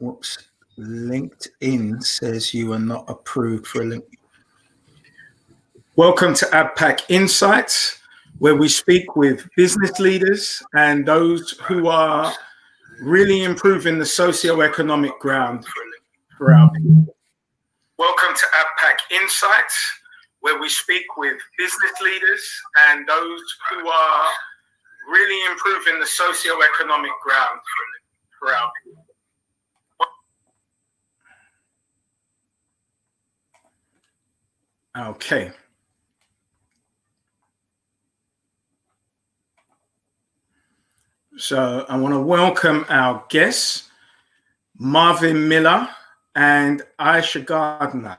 Whoops. LinkedIn says you are not approved for a link. Welcome to ADPAC Insights, where we speak with business leaders and those who are really improving the socio-economic ground for our people. Welcome to ADPAC Insights, where we speak with business leaders and those who are really improving the socio-economic ground for our people. Okay. So I want to welcome our guests, Marvin Miller and Aisha Gardner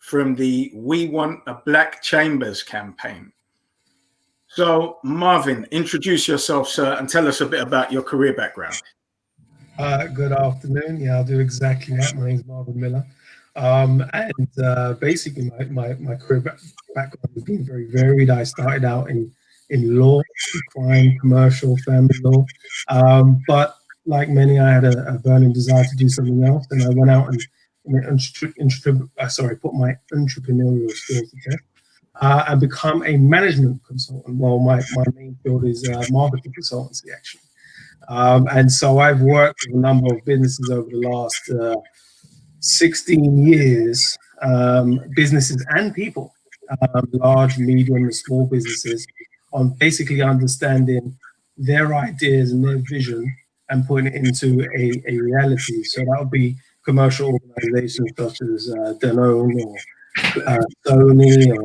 from the We Want a Black Chambers campaign. So Marvin, introduce yourself, sir, and tell us a bit about your career background. Good afternoon. Yeah, I'll do exactly that. My name is Marvin Miller. Basically my career background has been very varied. I started out in law, crime, commercial, family law. But like many, I had a burning desire to do something else, and I went out and put my entrepreneurial skills to test and become a management consultant. Well, my main field is marketing consultancy, actually. And so I've worked with a number of businesses over the last 16 years, businesses and people, large, medium, and small businesses, on basically understanding their ideas and their vision and putting it into a reality. So that would be commercial organizations such as Danone or Sony or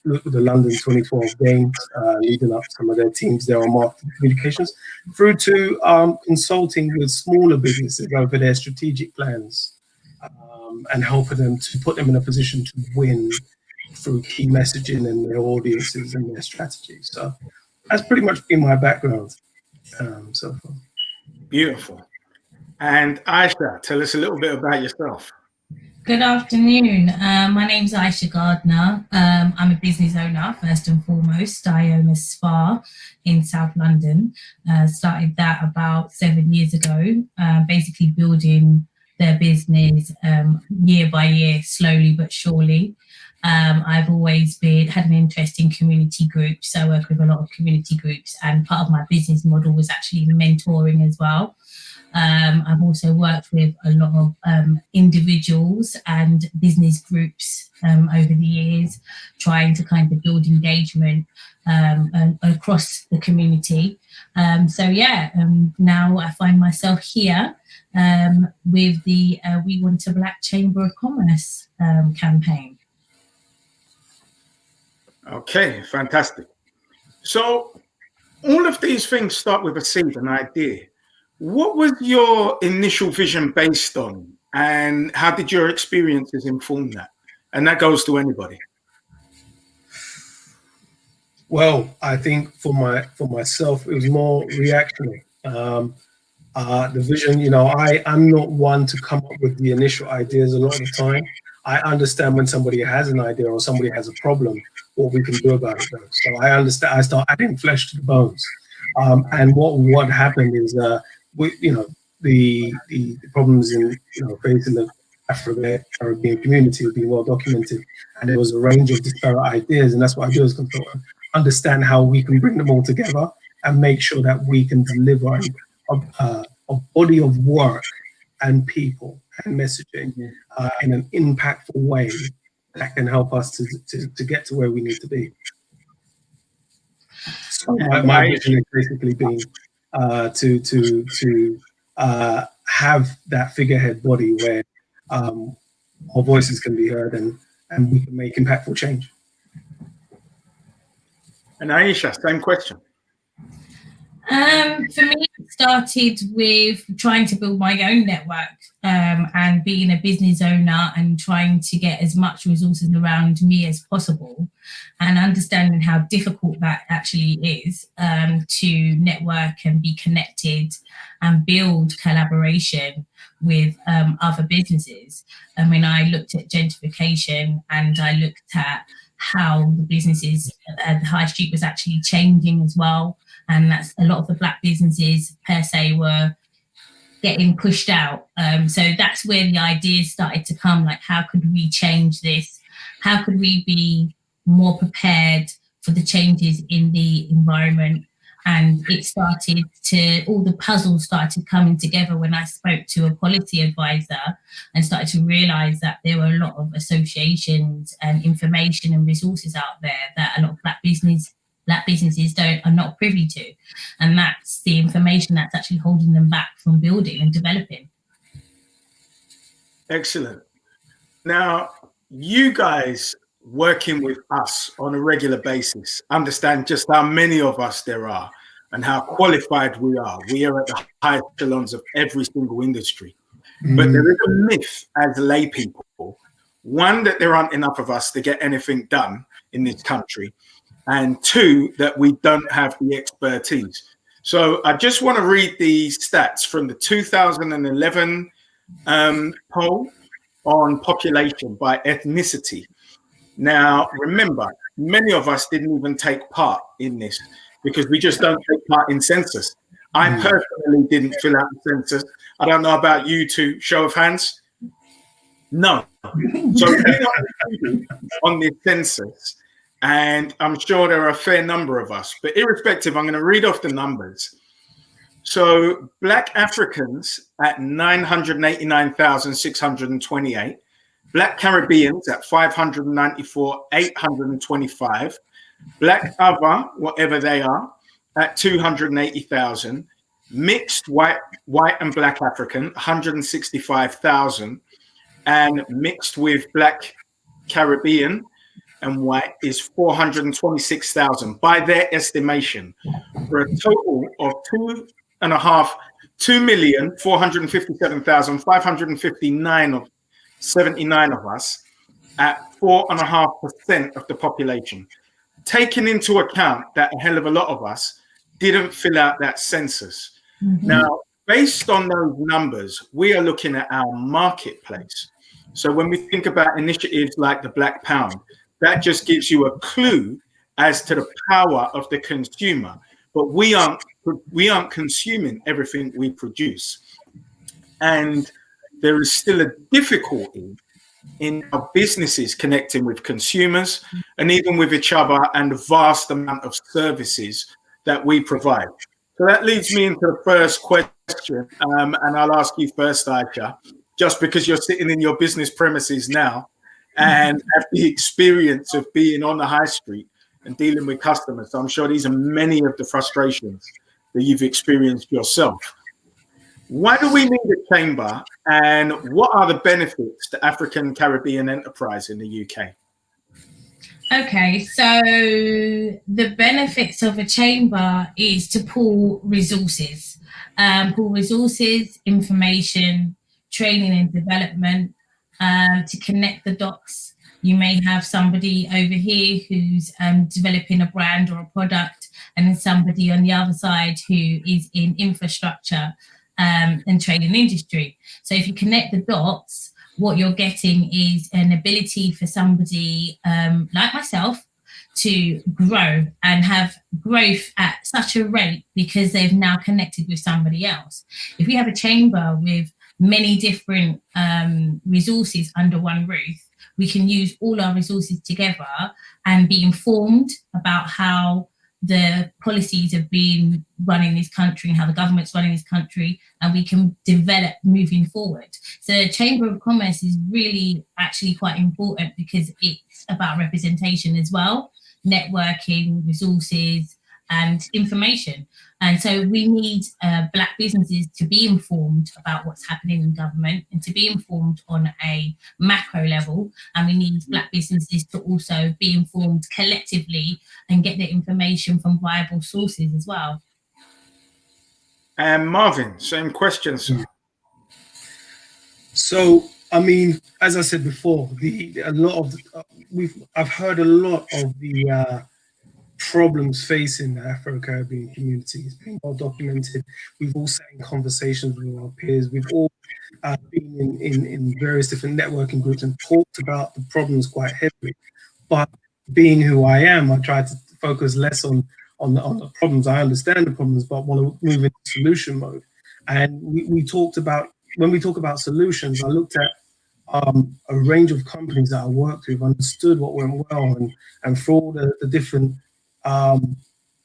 the London 2012 Games, leading up some of their teams there on marketing communications, through to consulting with smaller businesses over their strategic plans and helping them to put them in a position to win through key messaging and their audiences and their strategies. So that's pretty much been my background so far. Beautiful. And Aisha, tell us a little bit about yourself. Good afternoon. My name's Aisha Gardner. I'm a business owner, first and foremost. I own a spa in South London. Started that about 7 years ago, basically building their business year by year, slowly but surely. I've always had an interest in community groups. So I work with a lot of community groups, and part of my business model was actually mentoring as well. I've also worked with a lot of individuals and business groups over the years, trying to kind of build engagement across the community. Now I find myself here with the We Want a Black Chamber of Commerce campaign. Okay, fantastic. So all of these things start with a seed, an idea. What was your initial vision based on, and how did your experiences inform that? And that goes to anybody. Well, I think for myself, it was more reactionary. The vision, I'm not one to come up with the initial ideas a lot of the time. I understand when somebody has an idea or somebody has a problem, what we can do about it though. So I understand, I start adding flesh to the bones. And what happened is, the problems facing the Afro-Caribbean community have been well documented, and there was a range of disparate ideas, and that's what I do as a consultant, understand how we can bring them all together and make sure that we can deliver a body of work and people and messaging in an impactful way that can help us to get to where we need to be. So my vision has basically been to have that figurehead body where our voices can be heard and we can make impactful change. And Aisha, same question. For me, it started with trying to build my own network and being a business owner and trying to get as much resources around me as possible, and understanding how difficult that actually is to network and be connected and build collaboration with other businesses. And when I looked at gentrification and I looked at how the businesses at the high street was actually changing as well, and that's a lot of the Black businesses per se were getting pushed out. So that's where the ideas started to come, like how could we change this? How could we be more prepared for the changes in the environment? And it started to, all the puzzles started coming together when I spoke to a policy advisor and started to realize that there were a lot of associations and information and resources out there that a lot of black businesses are not privy to. And that's the information that's actually holding them back from building and developing. Excellent. Now, you guys working with us on a regular basis understand just how many of us there are and how qualified we are. We are at the high echelons of every single industry. But there is a myth as lay people, one, that there aren't enough of us to get anything done in this country, and two, that we don't have the expertise. So I just want to read the stats from the 2011 poll on population by ethnicity. Now, remember, many of us didn't even take part in this because we just don't take part in census. I personally didn't fill out the census. I don't know about you two, show of hands. No. So we're not included on this census, and I'm sure there are a fair number of us, but irrespective, I'm going to read off the numbers. So Black Africans at 989,628, Black Caribbeans at 594,825, Black other, whatever they are, at 280,000, mixed white and Black African, 165,000, and mixed with Black Caribbean and white is 426,000 by their estimation, for a total of 2,457,559 of 79 of us at 4.5% of the population. Taking into account that a hell of a lot of us didn't fill out that census. Now, based on those numbers, we are looking at our marketplace. So when we think about initiatives like the Black Pound, that just gives you a clue as to the power of the consumer. But we aren't consuming everything we produce. And there is still a difficulty in our businesses connecting with consumers and even with each other, and the vast amount of services that we provide. So that leads me into the first question, and I'll ask you first, Ayshia, just because you're sitting in your business premises now and have the experience of being on the high street and dealing with customers. So I'm sure these are many of the frustrations that you've experienced yourself. Why do we need a chamber, and what are the benefits to African Caribbean enterprise in the UK? Okay, so the benefits of a chamber is to pool resources, information, training and development, to connect the dots. You may have somebody over here who's developing a brand or a product, and then somebody on the other side who is in infrastructure and trading industry. So if you connect the dots, what you're getting is an ability for somebody like myself to grow and have growth at such a rate because they've now connected with somebody else. If we have a chamber with many different resources under one roof, we can use all our resources together and be informed about how the policies have been running this country and how the government's running this country, and we can develop moving forward. So the Chamber of Commerce is really actually quite important because it's about representation as well, networking, resources, and information. And so we need Black businesses to be informed about what's happening in government and to be informed on a macro level. And we need Black businesses to also be informed collectively and get their information from viable sources as well. And Marvin, same question, sir. So, I mean, as I said before, I've heard a lot of the problems facing the Afro-Caribbean community. It's been well documented. We've all sat in conversations with our peers. We've all been in various different networking groups and talked about the problems quite heavily. But being who I am, I try to focus less on the problems. I understand the problems, but want to move into solution mode. And we talked about, when we talk about solutions, I looked at a range of companies that I worked with, understood what went well, and for all the different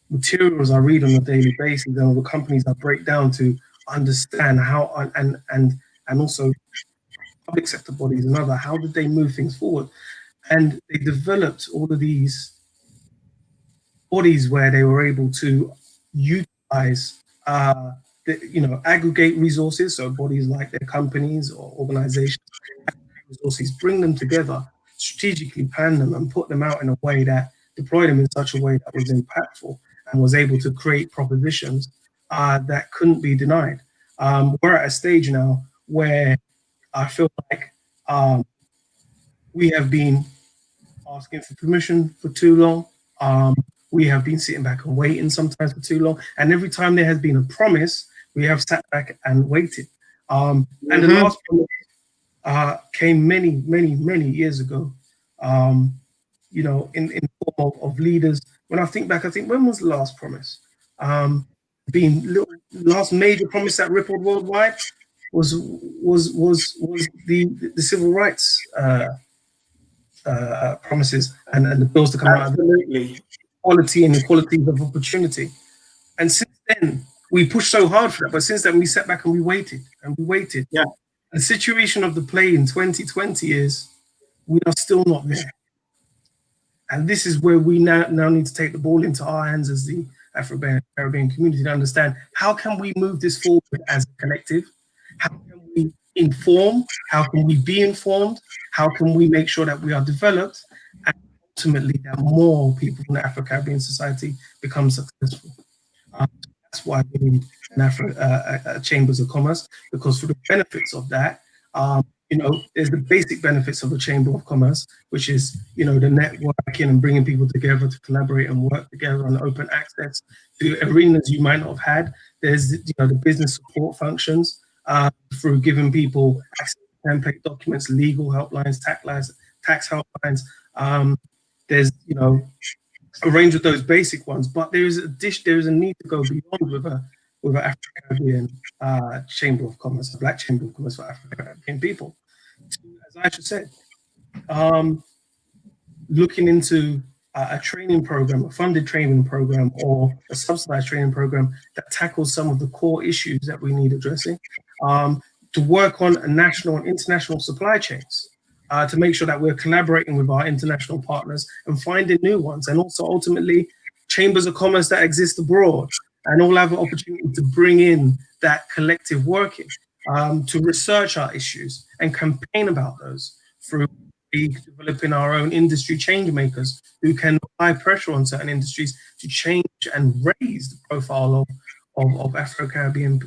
materials I read on a daily basis, and all the companies I break down to understand how, and also public sector bodies and other, how did they move things forward? And they developed all of these bodies where they were able to utilize, aggregate resources. So bodies like their companies or organizations, resources, bring them together, strategically plan them, and put them out in a way that deploy them in such a way that was impactful and was able to create propositions that couldn't be denied. We're at a stage now where I feel like we have been asking for permission for too long. We have been sitting back and waiting sometimes for too long. And every time there has been a promise, we have sat back and waited. And the last promise came many years ago, in the form of leaders. When I think back, I think, when was the last promise? Last major promise that rippled worldwide was the civil rights promises and the bills to come out of equality and equalities of opportunity. And since then, we pushed so hard for that, but since then we sat back and we waited and we waited. Yeah. The situation of the play in 2020 is we are still not there. And this is where we now need to take the ball into our hands as the Afro-Caribbean community to understand, how can we move this forward as a collective? How can we inform? How can we be informed? How can we make sure that we are developed? And ultimately that more people in the Afro-Caribbean society become successful. That's why we need an chambers of commerce, because for the benefits of that, there's the basic benefits of a chamber of commerce, which is, the networking and bringing people together to collaborate and work together on open access to arenas you might not have had. There's, the business support functions through giving people access to template documents, legal helplines, tax helplines. There's, a range of those basic ones, but there is a need to go beyond with an Afro-Caribbean Chamber of Commerce, a Black Chamber of Commerce for Afro-Caribbean people. As Aisha said, looking into a training program, a funded training program, or a subsidized training program that tackles some of the core issues that we need addressing, to work on a national and international supply chains, to make sure that we're collaborating with our international partners and finding new ones, and also ultimately chambers of commerce that exist abroad, and all have an opportunity to bring in that collective working, to research our issues and campaign about those through developing our own industry change makers who can apply pressure on certain industries to change and raise the profile of Afro-Caribbean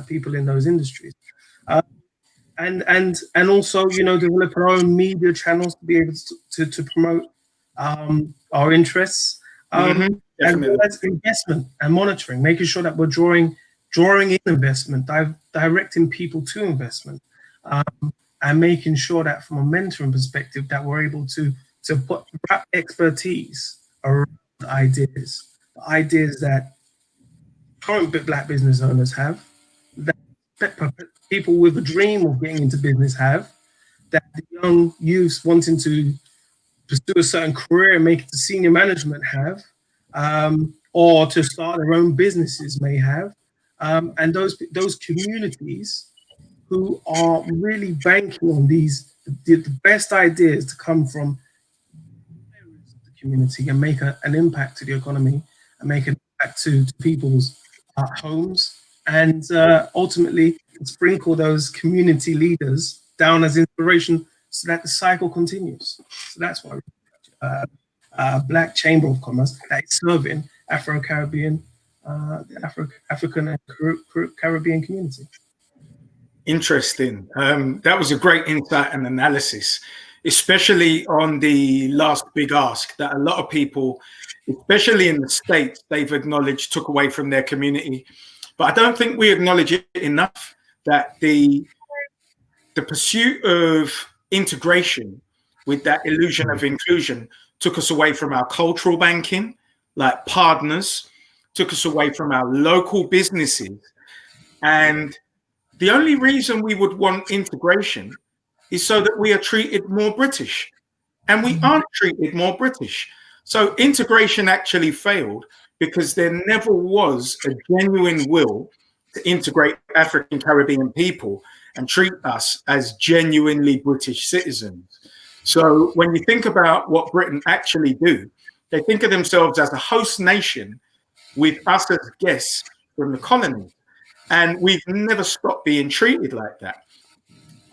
people in those industries. And also, develop our own media channels to be able to promote our interests. And as investment and monitoring, making sure that we're drawing in investment, directing people to investment, and making sure that from a mentoring perspective that we're able to wrap expertise around ideas that current Black business owners have, that people with a dream of getting into business have, that the young youths wanting to pursue a certain career and make it to senior management have, or to start their own businesses may have, and those communities who are really banking on the best ideas to come from the community and make an impact to the economy and make an impact to people's homes, and ultimately sprinkle those community leaders down as inspiration so that the cycle continues. So that's why Black Chamber of Commerce that is serving Afro-Caribbean, the African and Caribbean community. Interesting. That was a great insight and analysis, especially on the last big ask that a lot of people, especially in the States, they've acknowledged took away from their community. But I don't think we acknowledge it enough that the pursuit of integration with that illusion of inclusion took us away from our cultural banking, like partners, took us away from our local businesses. And the only reason we would want integration is so that we are treated more British. And we aren't treated more British. So integration actually failed because there never was a genuine will to integrate African Caribbean people and treat us as genuinely British citizens. So when you think about what Britain actually do, they think of themselves as a host nation with us as guests from the colony. And we've never stopped being treated like that.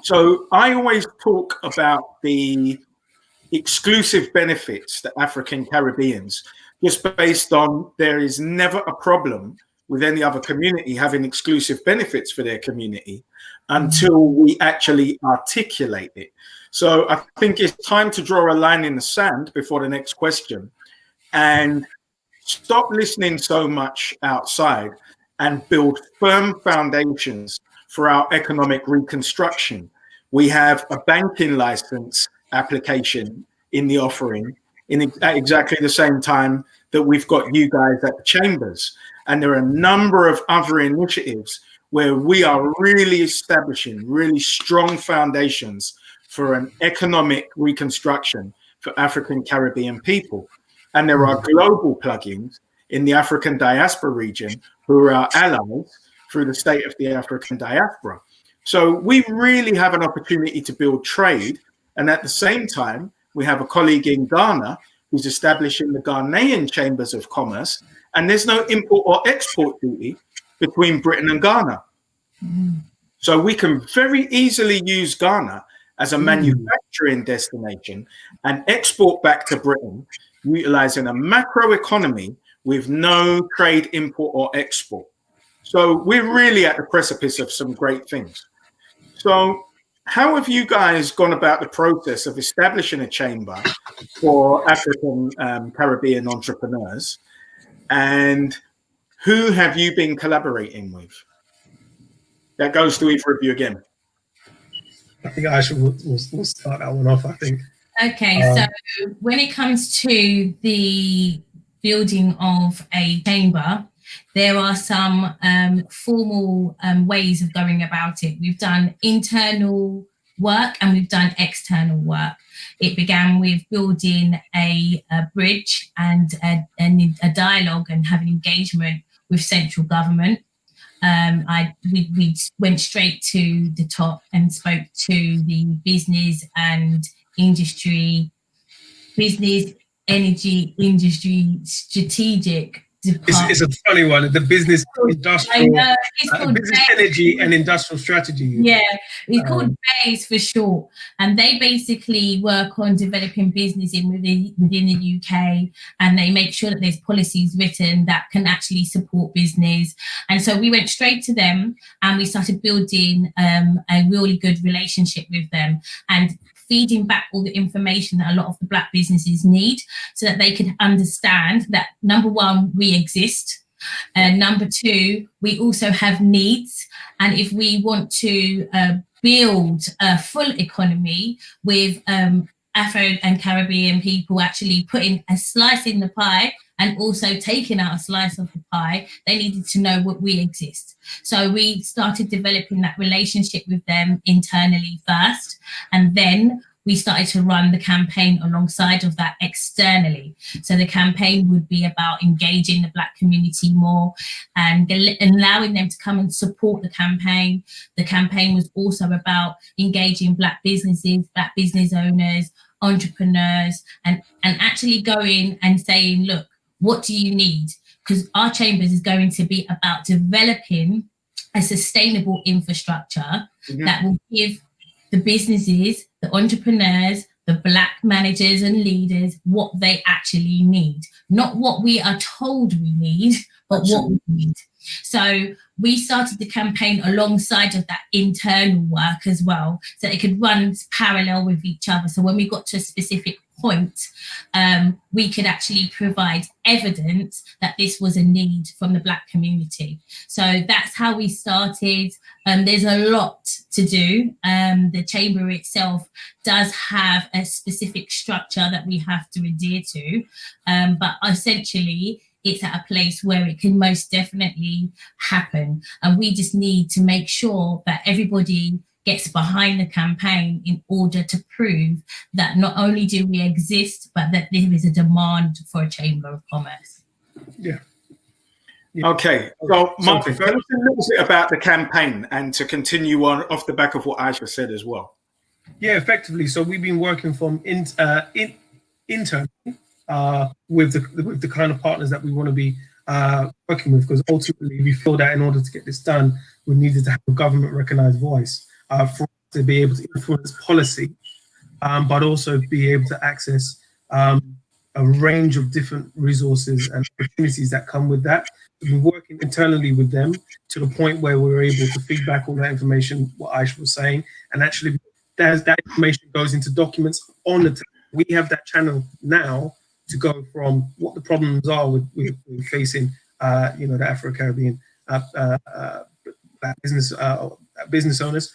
So I always talk about the exclusive benefits to African Caribbeans, just based on there is never a problem with any other community having exclusive benefits for their community until we actually articulate it. So I think it's time to draw a line in the sand before the next question and stop listening so much outside and build firm foundations for our economic reconstruction. We have a banking license application in the offering at exactly the same time that we've got you guys at the chambers. And there are a number of other initiatives where we are really establishing really strong foundations for an economic reconstruction for African Caribbean people. And there are global plugins in the African diaspora region who are our allies through the State of the African Diaspora. So we really have an opportunity to build trade. And at the same time, we have a colleague in Ghana who's establishing the Ghanaian Chambers of Commerce, and there's no import or export duty between Britain and Ghana. So we can very easily use Ghana as a manufacturing destination and export back to Britain, utilizing a macro economy with no trade import or export. So we're really at the precipice of some great things. So how have you guys gone about the process of establishing a chamber for African Caribbean entrepreneurs? And who have you been collaborating with? That goes to either of you again. I think Aisha will start that one off, I think. Okay, so when it comes to the building of a chamber, there are some formal ways of going about it. We've done internal work and we've done external work. It began with building a bridge and a dialogue and having engagement with central government. We went straight to the top and spoke to the business and industry, business, energy, industry, strategic department. It's a funny one. The business, industrial, business, energy, and industrial strategy. Yeah, it's called BASE for short, and they basically work on developing business within the UK, and they make sure that there's policies written that can actually support business. And so we went straight to them, and we started building a really good relationship with them, and feeding back all the information that a lot of the Black businesses need so that they can understand that, number one, we exist. And number two, we also have needs. And if we want to build a full economy with Afro and Caribbean people actually putting a slice in the pie and also taking out a slice of the pie, they needed to know what we exist. So we started developing that relationship with them internally first, and then we started to run the campaign alongside of that externally. So the campaign would be about engaging the Black community more and allowing them to come and support the campaign. The campaign was also about engaging Black businesses, Black business owners, entrepreneurs, and actually going and saying, look, what do you need? Because our chambers is going to be about developing a sustainable infrastructure that will give the businesses, the entrepreneurs, the Black managers and leaders what they actually need. Not what we are told we need, but what we need. So we started the campaign alongside of that internal work as well, so it could run parallel with each other. So when we got to a specific point, we could actually provide evidence that this was a need from the Black community. So that's how we started. There's a lot to do. The chamber itself does have a specific structure that we have to adhere to, but essentially it's at a place where it can most definitely happen. And we just need to make sure that everybody gets behind the campaign in order to prove that not only do we exist, but that there is a demand for a Chamber of Commerce. Yeah. Okay, so Marvin, tell us a little bit about the campaign and to continue on off the back of what Aisha said as well. Yeah, effectively. So we've been working from internally with the kind of partners that we want to be working with, because ultimately we feel that in order to get this done, we needed to have a government recognized voice for us to be able to influence policy, but also be able to access a range of different resources and opportunities that come with that. We've been working internally with them to the point where we were able to feed back all that information, what Aisha was saying, and actually that information goes into documents on the we have that channel now to go from what the problems are with facing the Afro-Caribbean business owners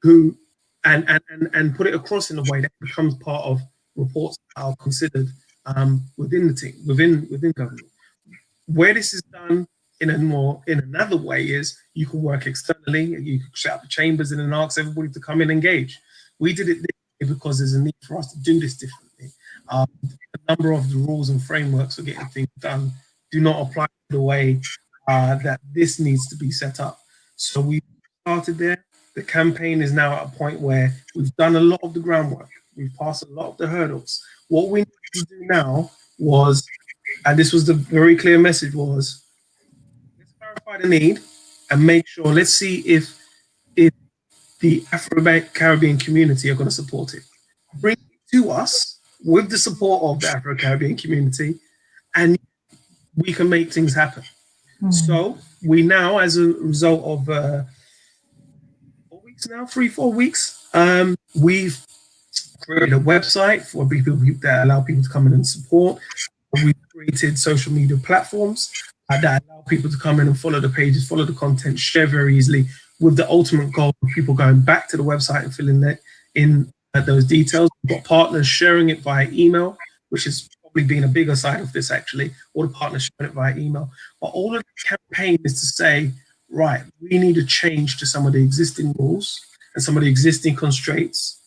who and put it across in a way that becomes part of reports that are considered within the team, within government. Where this is done in another way is you can work externally, you can set up the chambers and then ask everybody to come and engage. We did it this way because there's a need for us to do this differently. A number of the rules and frameworks for getting things done do not apply the way that this needs to be set up. So we started there. The campaign is now at a point where we've done a lot of the groundwork. We've passed a lot of the hurdles. What we need to do now was, and this was the very clear message, was let's clarify the need and make sure, let's see if the Afro-Caribbean community are going to support it. Bring it to us with the support of the Afro-Caribbean community, and we can make things happen. So we now, as a result of 4 weeks now, 3-4 weeks, we've created a website for people that allow people to come in and support. We've created social media platforms that allow people to come in and follow the pages, follow the content, share very easily, with the ultimate goal of people going back to the website and filling in those details. We've got partners sharing it via email, which has probably been a bigger side of this actually, all the partners sharing it via email. But all of the campaign is to say, right, we need a change to some of the existing rules and some of the existing constraints,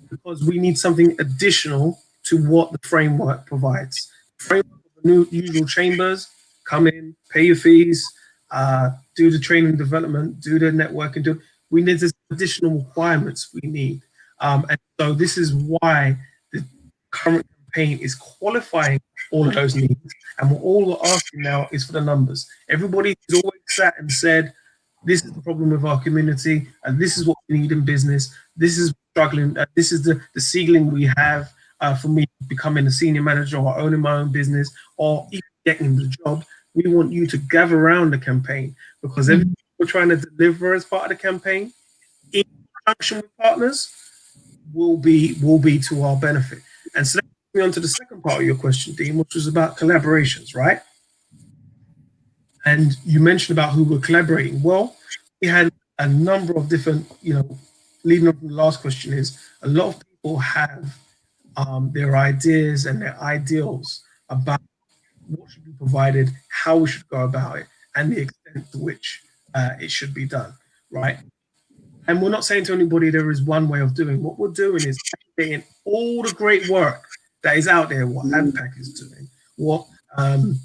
because we need something additional to what the framework provides. The framework of the new usual chambers, come in, pay your fees, do the training and development, do the networking, we need this additional requirements we need. And so this is why the current campaign is qualifying all of those needs. And what all we're asking now is for the numbers. Everybody has always sat and said, this is the problem with our community, and this is what we need in business. This is struggling. This is the ceiling we have for me becoming a senior manager or owning my own business or even getting the job. We want you to gather around the campaign, because everything we're trying to deliver as part of the campaign, in conjunction with partners, will be to our benefit. And so let's move on to the second part of your question, Dean, which was about collaborations, right? And you mentioned about who we're collaborating. Well, we had a number of different, leading up to the last question is, a lot of people have their ideas and their ideals about what should be provided, how we should go about it, and the extent to which it should be done, right? And we're not saying to anybody there is one way of doing. What we're doing is aggregating all the great work that is out there, what ADPAC is doing, what our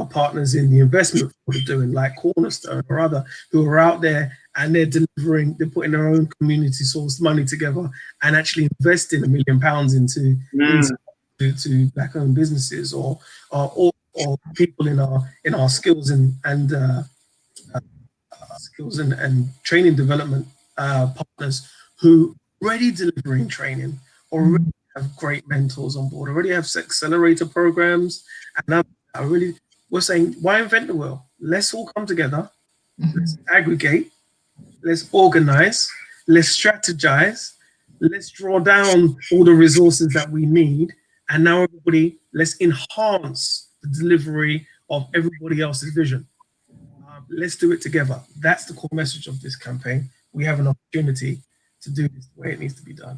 partners in the investment are doing, like Cornerstone or other, who are out there and they're delivering, they're putting their own community sourced money together and actually investing £1 million into black-owned businesses, or people in our skills and training development partners who already delivering training, already have great mentors on board, already have accelerator programs, and we're saying, why invent the wheel? Let's all come together, let's aggregate, let's organize, let's strategize, let's draw down all the resources that we need, and now everybody, let's enhance the delivery of everybody else's vision. Let's do it together. That's the core message of this campaign. We have an opportunity to do this the way it needs to be done.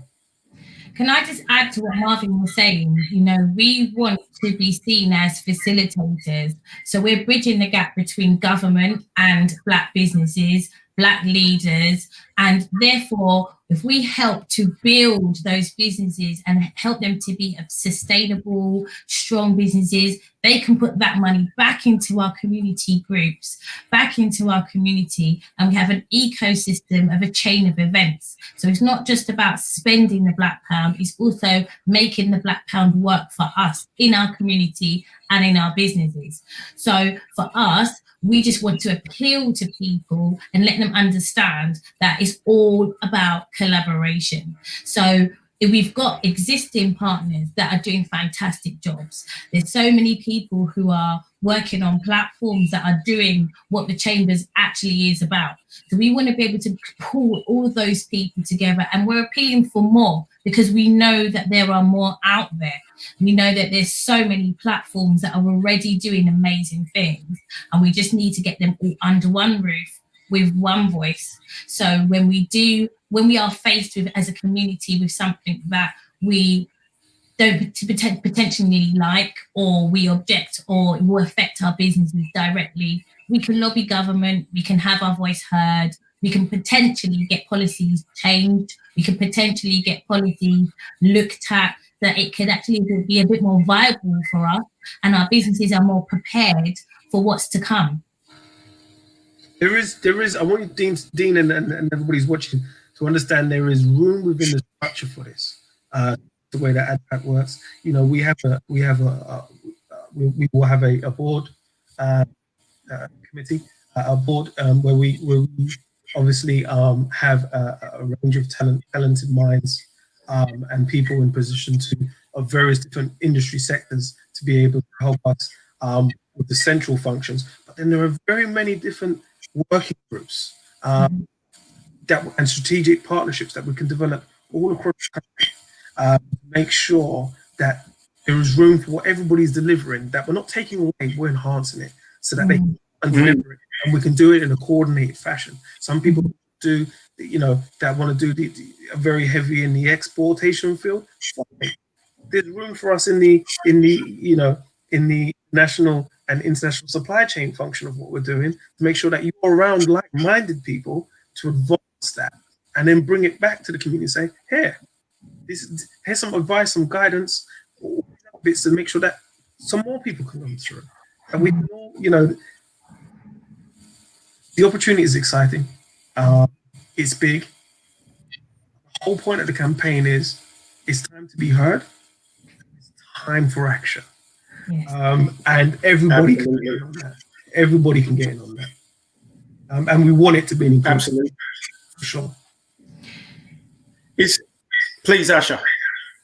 Can I just add to what Marvin was saying? You know, we want to be seen as facilitators. So we're bridging the gap between government and Black businesses, Black leaders, and therefore, if we help to build those businesses and help them to be sustainable, strong businesses, they can put that money back into our community groups, back into our community, and we have an ecosystem of a chain of events. So it's not just about spending the Black pound, it's also making the Black pound work for us in our community and in our businesses. So for us, we just want to appeal to people and let them understand that it's all about collaboration. So if we've got existing partners that are doing fantastic jobs, there's so many people who are working on platforms that are doing what the Chambers actually is about. So we want to be able to pull all those people together, and we're appealing for more because we know that there are more out there. We know that there's so many platforms that are already doing amazing things, and we just need to get them all under one roof with one voice. So when we are faced with, as a community, with something that we don't potentially like, or we object, or it will affect our businesses directly, we can lobby government, we can have our voice heard, we can potentially get policies changed, we can potentially get policies looked at, that it could actually be a bit more viable for us, and our businesses are more prepared for what's to come. There is. I want Dean and everybody's watching to understand there is room within the structure for this. The way that ADPAC works, you know, we will have a board committee, a board where we obviously have a range of talented minds and people in position of various different industry sectors to be able to help us with the central functions. But then there are very many different working groups and strategic partnerships that we can develop all across the country. Make sure that there is room for what everybody's delivering, that we're not taking away, we're enhancing it so that they can deliver it, and we can do it in a coordinated fashion. Some people do, you know, that want to do are very heavy in the exportation field. There's room for us in the national and international supply chain function of what we're doing to make sure that you're around like-minded people to advance that, and then bring it back to the community and say, here's some advice, some guidance, bits to make sure that some more people can come through. And we all, you know, the opportunity is exciting. It's big. The whole point of the campaign is it's time to be heard. It's time for action. Yes. And everybody can get in on that. Everybody can get in on that. And we want it to be an inclusive. Absolutely. For sure. Please, Aisha.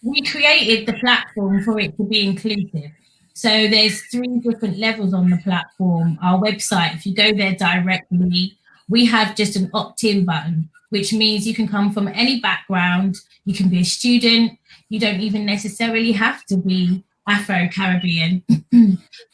We created the platform for it to be inclusive. So there's 3 different levels on the platform. Our website, if you go there directly, we have just an opt-in button, which means you can come from any background. You can be a student. You don't even necessarily have to be Afro-Caribbean.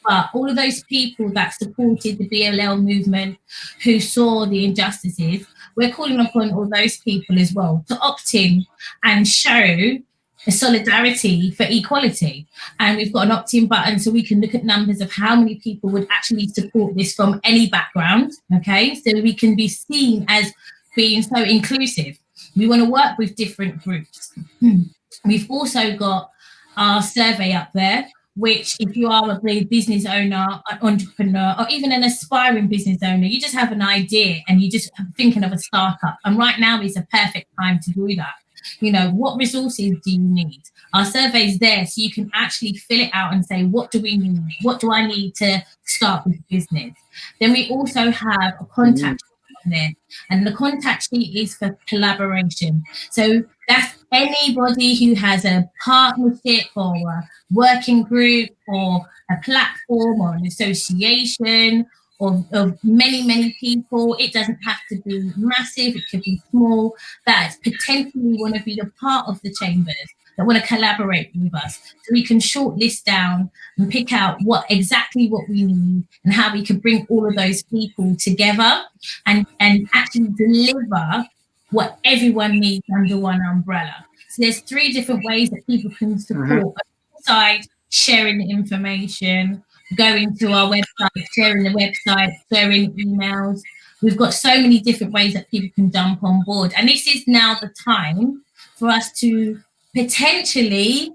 But all of those people that supported the BLL movement, who saw the injustices, we're calling upon all those people as well to opt in and show a solidarity for equality. And we've got an opt-in button so we can look at numbers of how many people would actually support this from any background, okay? So we can be seen as being so inclusive. We want to work with different groups. We've also got our survey up there, which if you are a business owner, an entrepreneur, or even an aspiring business owner, you just have an idea and you just thinking of a startup. And right now is a perfect time to do that. You know, what resources do you need? Our survey is there so you can actually fill it out and say, what do we need? What do I need to start this business? Then we also have a contact sheet there, and the contact sheet is for collaboration. So that's anybody who has a partnership or a working group or a platform or an association of many people. It doesn't have to be massive, it could be small, that potentially want to be a part of the chambers, that want to collaborate with us. So we can shortlist down and pick out what we need and how we can bring all of those people together and actually deliver what everyone needs under one umbrella. there's 3 different ways that people can support. Side, sharing the information, going to our website, sharing the website, sharing emails. We've got so many different ways that people can jump on board. And this is now the time for us to potentially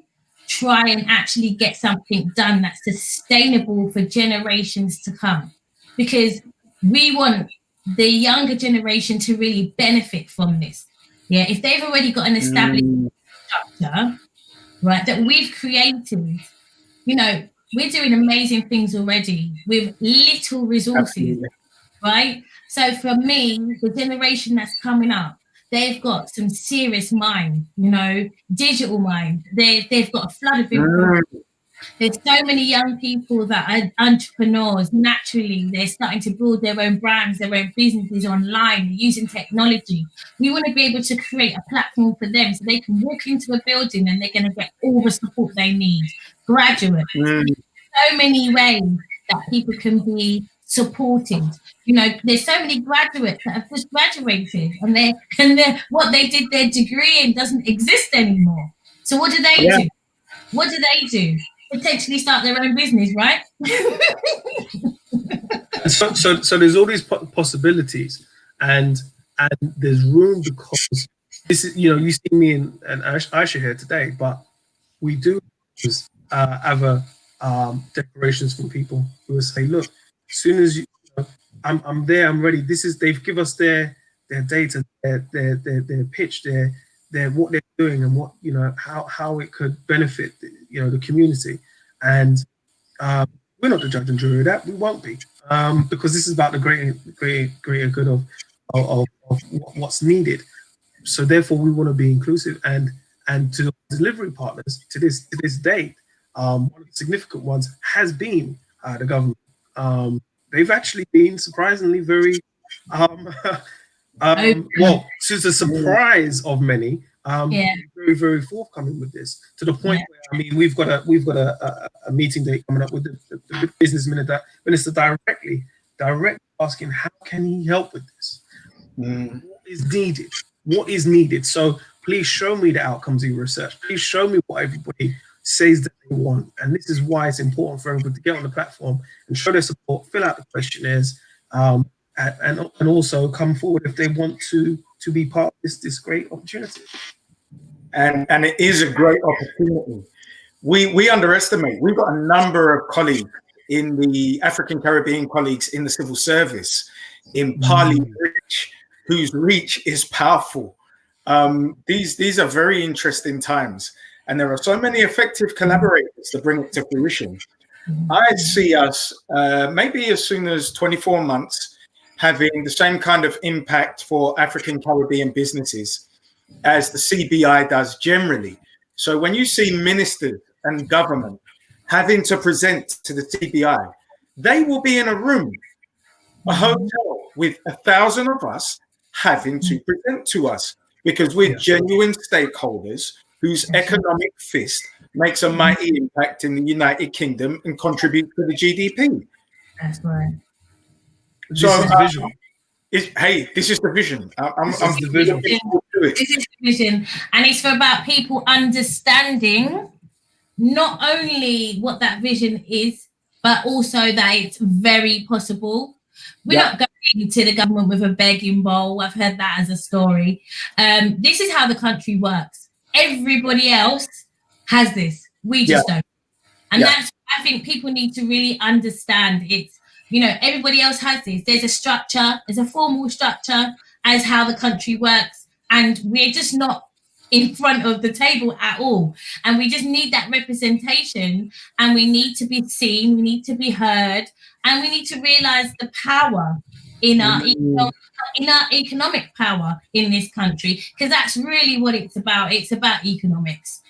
try and actually get something done that's sustainable for generations to come. Because we want the younger generation to really benefit from this. Yeah, if they've already got an established structure, right, that we've created, you know, we're doing amazing things already with little resources, right? So for me, the generation that's coming up, they've got some serious mind, you know, digital mind. They've got a flood of information. There's so many young people that are entrepreneurs. Naturally, they're starting to build their own brands, their own businesses online, using technology. We want to be able to create a platform for them so they can walk into a building and they're going to get all the support they need. Graduates. So many ways that people can be supported. You know, there's so many graduates that have just graduated and they're what they did their degree in doesn't exist anymore. So what do they do? What do? Potentially start their own business, right? so there's all these possibilities, and there's room, because this is, you know, you see me and Aisha here today, but we do have declarations from people who will say, look, as soon as I'm there, I'm ready. This is, they've give us their data, their pitch, their what they're doing, and what, you know, how it could benefit, you know, the community. And we're not the judge and jury of that. We won't be, because this is about the greater good of what's needed. So therefore, we want to be inclusive, and to the delivery partners to this date, one of the significant ones has been the government. They've actually been surprisingly very well, to the surprise of many, very, very forthcoming with this, to the point where, I mean, we've got a meeting date coming up with the business minister directly asking how can he help with this. What is needed? So please show me the outcomes of your research. Please show me what everybody says that they want. And this is why it's important for everybody to get on the platform and show their support, fill out the questionnaires, and also come forward if they want to be part of this great opportunity. And it is a great opportunity. We underestimate. We've got a number of colleagues in the African Caribbean colleagues in the civil service, in Parley Reach, whose reach is powerful. These are very interesting times, and there are so many effective collaborators to bring it to fruition. I see us maybe as soon as 24 months having the same kind of impact for African Caribbean businesses as the CBI does generally. So when you see ministers and government having to present to the CBI, they will be in a room, a hotel, with 1,000 of us having to present to us, because we're genuine stakeholders whose economic fist makes a mighty impact in the United Kingdom and contributes to the GDP. That's right. So, this is the vision. This is the vision. This is the vision. And it's about people understanding not only what that vision is, but also that it's very possible. We're not going to the government with a begging bowl. I've heard that as a story. This is how the country works. Everybody else has this. We just don't. And that's, I think people need to really understand. It's, you know, everybody else has this. There's a structure, there's a formal structure as how the country works. And we're just not in front of the table at all. And we just need that representation, and we need to be seen, we need to be heard, and we need to realize the power in our economic power in this country, because that's really what it's about. It's about economics.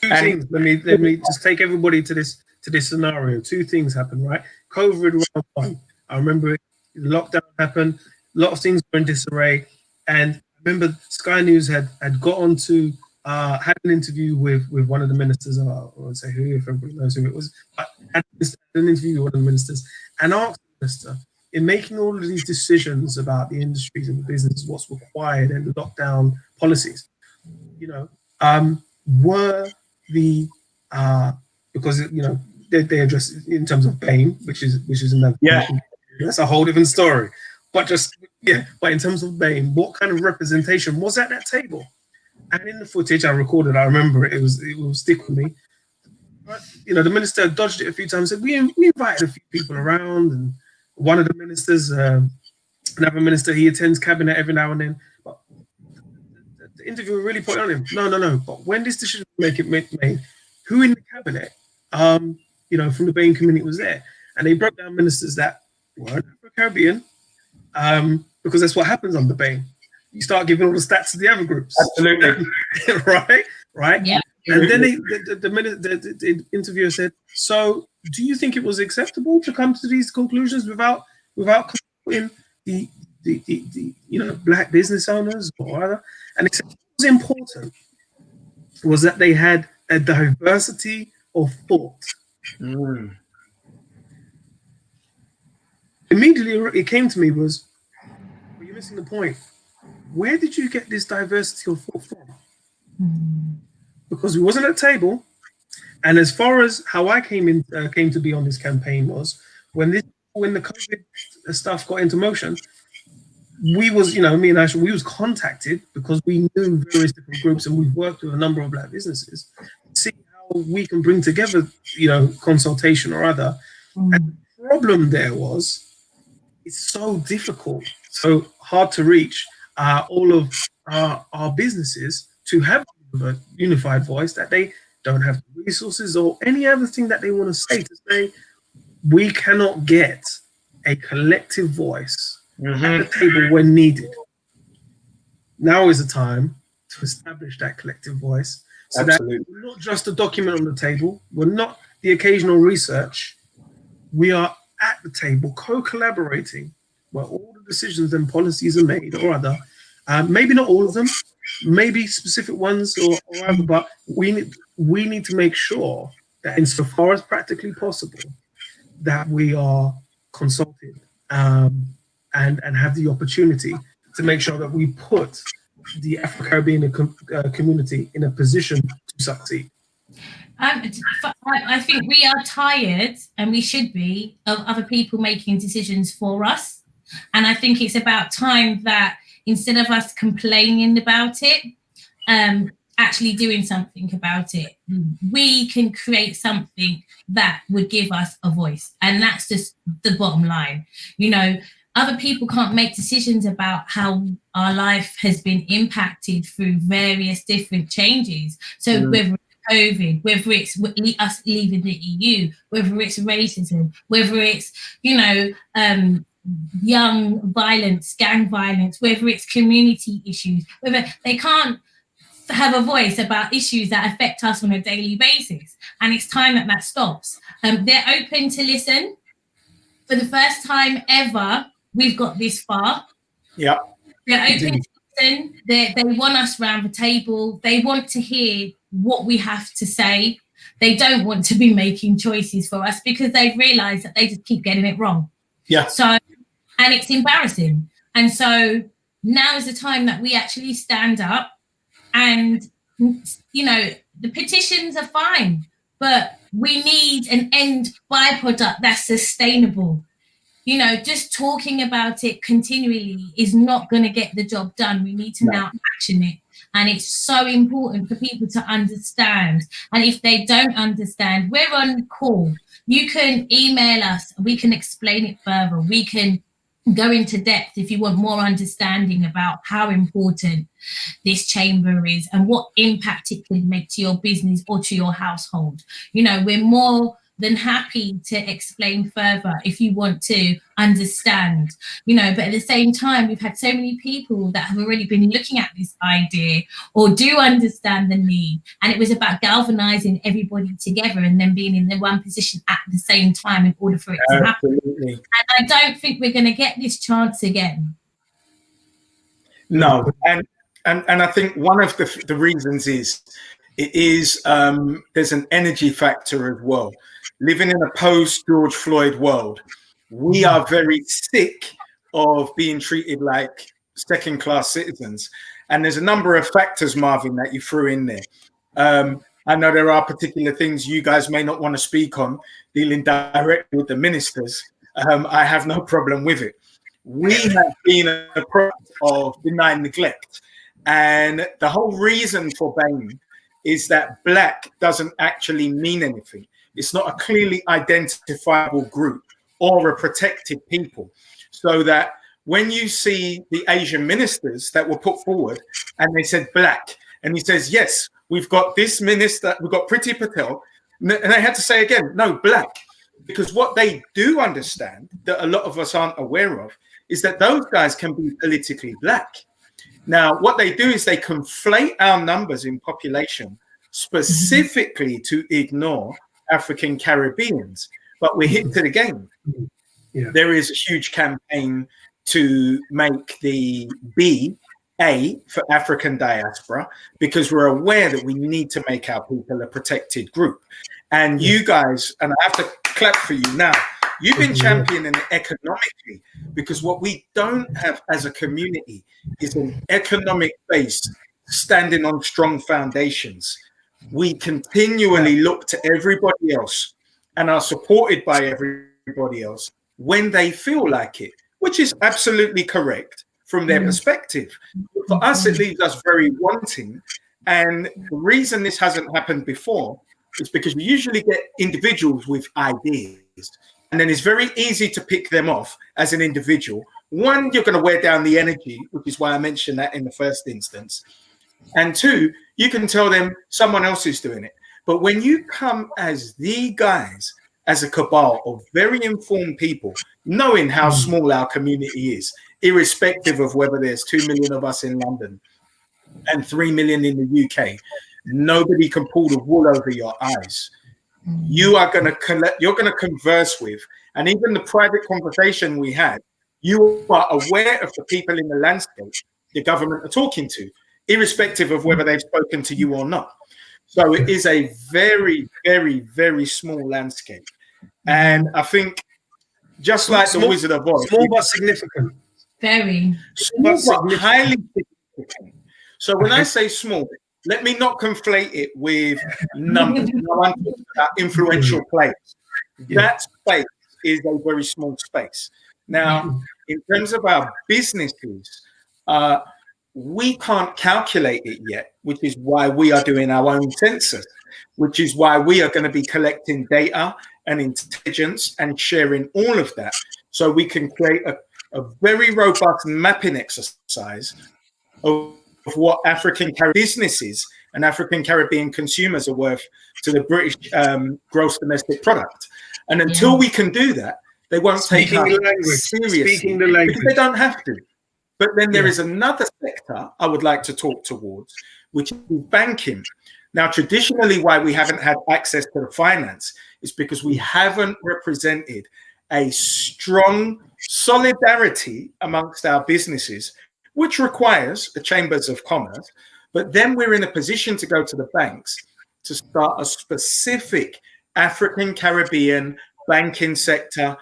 Two things. Let me just take everybody to this scenario. Two things happen, right? COVID round one. I remember lockdown happened. A lot of things were in disarray, and I remember Sky News had got on to had an interview with one of the ministers. I won't say who, if everybody knows who it was. But had an interview with one of the ministers and asked the minister, in making all of these decisions about the industries and the business, what's required and the lockdown policies, you know, were the because they address it in terms of BAME, which is another that's a whole different story. But but in terms of BAME, what kind of representation was at that table? And in the footage I recorded, I remember it will stick with me. But the minister dodged it a few times. Said we invited a few people around, and one of the ministers, another minister, he attends cabinet every now and then. But the interviewer really put it on him. No. But when this decision was made, who in the cabinet, from the BAME community was there, and they broke down ministers that weren't Afro-Caribbean, because that's what happens on the BAME. You start giving all the stats to the other groups. Absolutely. right. Yeah. And then the interviewer said, "So, do you think it was acceptable to come to these conclusions without consulting the black business owners or other?" And it said what was important was that they had a diversity of thought. Mm. Immediately, it came to me was, well, you're missing the point. Where did you get this diversity of thought from? Because we wasn't at the table, and as far as how I came to be on this campaign was when the COVID stuff got into motion, we was me and Aisha, we was contacted because we knew various different groups, and we've worked with a number of black businesses to see how we can bring together consultation or other. And the problem there was it's so difficult, so hard to reach all of our businesses to have a unified voice, that they don't have the resources or any other thing that they want to say we cannot get a collective voice at the table when needed. Now is the time to establish that collective voice, so Absolutely. that we're not just a document on the table, we're not the occasional research, we are at the table co-collaborating where all the decisions and policies are made or other. Maybe not all of them, maybe specific ones or other, but we need to make sure that insofar as practically possible, that we are consulted and have the opportunity to make sure that we put the Afro-Caribbean community in a position to succeed. I think we are tired, and we should be, of other people making decisions for us. And I think it's about time that instead of us complaining about it, actually doing something about it. We can create something that would give us a voice. And that's just the bottom line. Other people can't make decisions about how our life has been impacted through various different changes. So whether it's COVID, whether it's us leaving the EU, whether it's racism, whether it's, young violence, gang violence, whether it's community issues, whether they can't have a voice about issues that affect us on a daily basis. And it's time that stops. They're open to listen. For the first time ever, we've got this far. Yeah. They're open to listen. They want us around the table. They want to hear what we have to say. They don't want to be making choices for us because they've realized that they just keep getting it wrong. Yeah. And it's embarrassing. And so now is the time that we actually stand up, and, the petitions are fine, but we need an end byproduct that's sustainable. Just talking about it continually is not going to get the job done. We need to now action it. And it's so important for people to understand. And if they don't understand, we're on call. You can email us. We can explain it further. We can go into depth if you want more understanding about how important this chamber is and what impact it can make to your business or to your household. We're more than happy to explain further if you want to understand, but at the same time, we've had so many people that have already been looking at this idea or do understand the need. And it was about galvanizing everybody together and then being in the one position at the same time in order for it to happen. Absolutely. And I don't think we're going to get this chance again. No. And I think one of the reasons is there's an energy factor as well. Living in a post-George Floyd world, we are very sick of being treated like second-class citizens. And there's a number of factors, Marvin, that you threw in there. I know there are particular things you guys may not want to speak on, dealing directly with the ministers. I have no problem with it. We have been a product of benign neglect. And the whole reason for BAME is that black doesn't actually mean anything. It's not a clearly identifiable group or a protected people. So that when you see the Asian ministers that were put forward and they said black, and he says, yes, we've got this minister, we've got Priti Patel, and they had to say again, no, black. Because what they do understand that a lot of us aren't aware of is that those guys can be politically black. Now, what they do is they conflate our numbers in population specifically to ignore African Caribbeans. But we're hit to the game. Yeah. There is a huge campaign to make the B A for African diaspora, because we're aware that we need to make our people a protected group. And you guys, and I have to clap for you now, you've been championing it economically, because what we don't have as a community is an economic base standing on strong foundations. We continually look to everybody else and are supported by everybody else when they feel like it, which is absolutely correct from their perspective. For us, it leaves us very wanting. And the reason this hasn't happened before is because we usually get individuals with ideas, and then it's very easy to pick them off as an individual. One, you're going to wear down the energy, which is why I mentioned that in the first instance. And two, you can tell them someone else is doing it. But when you come as the guys, as a cabal of very informed people, knowing how small our community is, irrespective of whether there's 2 million of us in London and 3 million in the UK, nobody can pull the wool over your eyes. You are going to collect, you're going to converse with, and even the private conversation we had, you are aware of the people in the landscape the government are talking to, irrespective of whether they've spoken to you or not. So it is a very, very, very small landscape. And I think just like small, the Wizard of Oz, small but significant. Very small but highly significant. So when I say small, let me not conflate it with numbers. No, I'm talking about influential players. That space is a very small space. Now, in terms of our businesses, we can't calculate it yet, which is why we are doing our own census, which is why we are going to be collecting data and intelligence and sharing all of that, so we can create a very robust mapping exercise of what African businesses and African Caribbean consumers are worth to the British gross domestic product. And until we can do that, they won't take us seriously because they don't have to. But then there is another sector I would like to talk towards, which is banking. Now, traditionally, why we haven't had access to the finance is because we haven't represented a strong solidarity amongst our businesses, which requires the chambers of commerce. But then we're in a position to go to the banks to start a specific African Caribbean banking sector,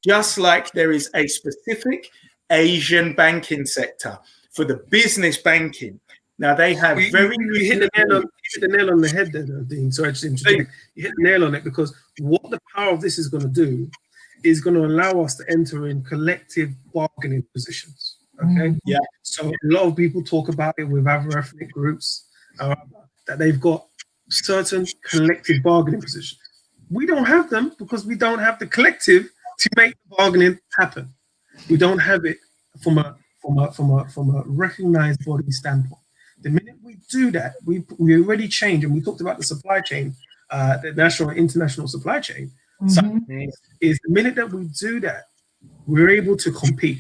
just like there is a specific Asian banking sector for the business banking. Now they have you hit the nail on the head there, Dean. Sorry, I just interject. You hit the nail on it, because what the power of this is going to do is going to allow us to enter in collective bargaining positions. Okay. Yeah. So a lot of people talk about it with other ethnic groups that they've got certain collective bargaining positions. We don't have them because we don't have the collective to make the bargaining happen. We don't have it from a recognized body standpoint. The minute we do that, we already change, and we talked about the supply chain, the national and international supply chain. So is the minute that we do that, we're able to compete.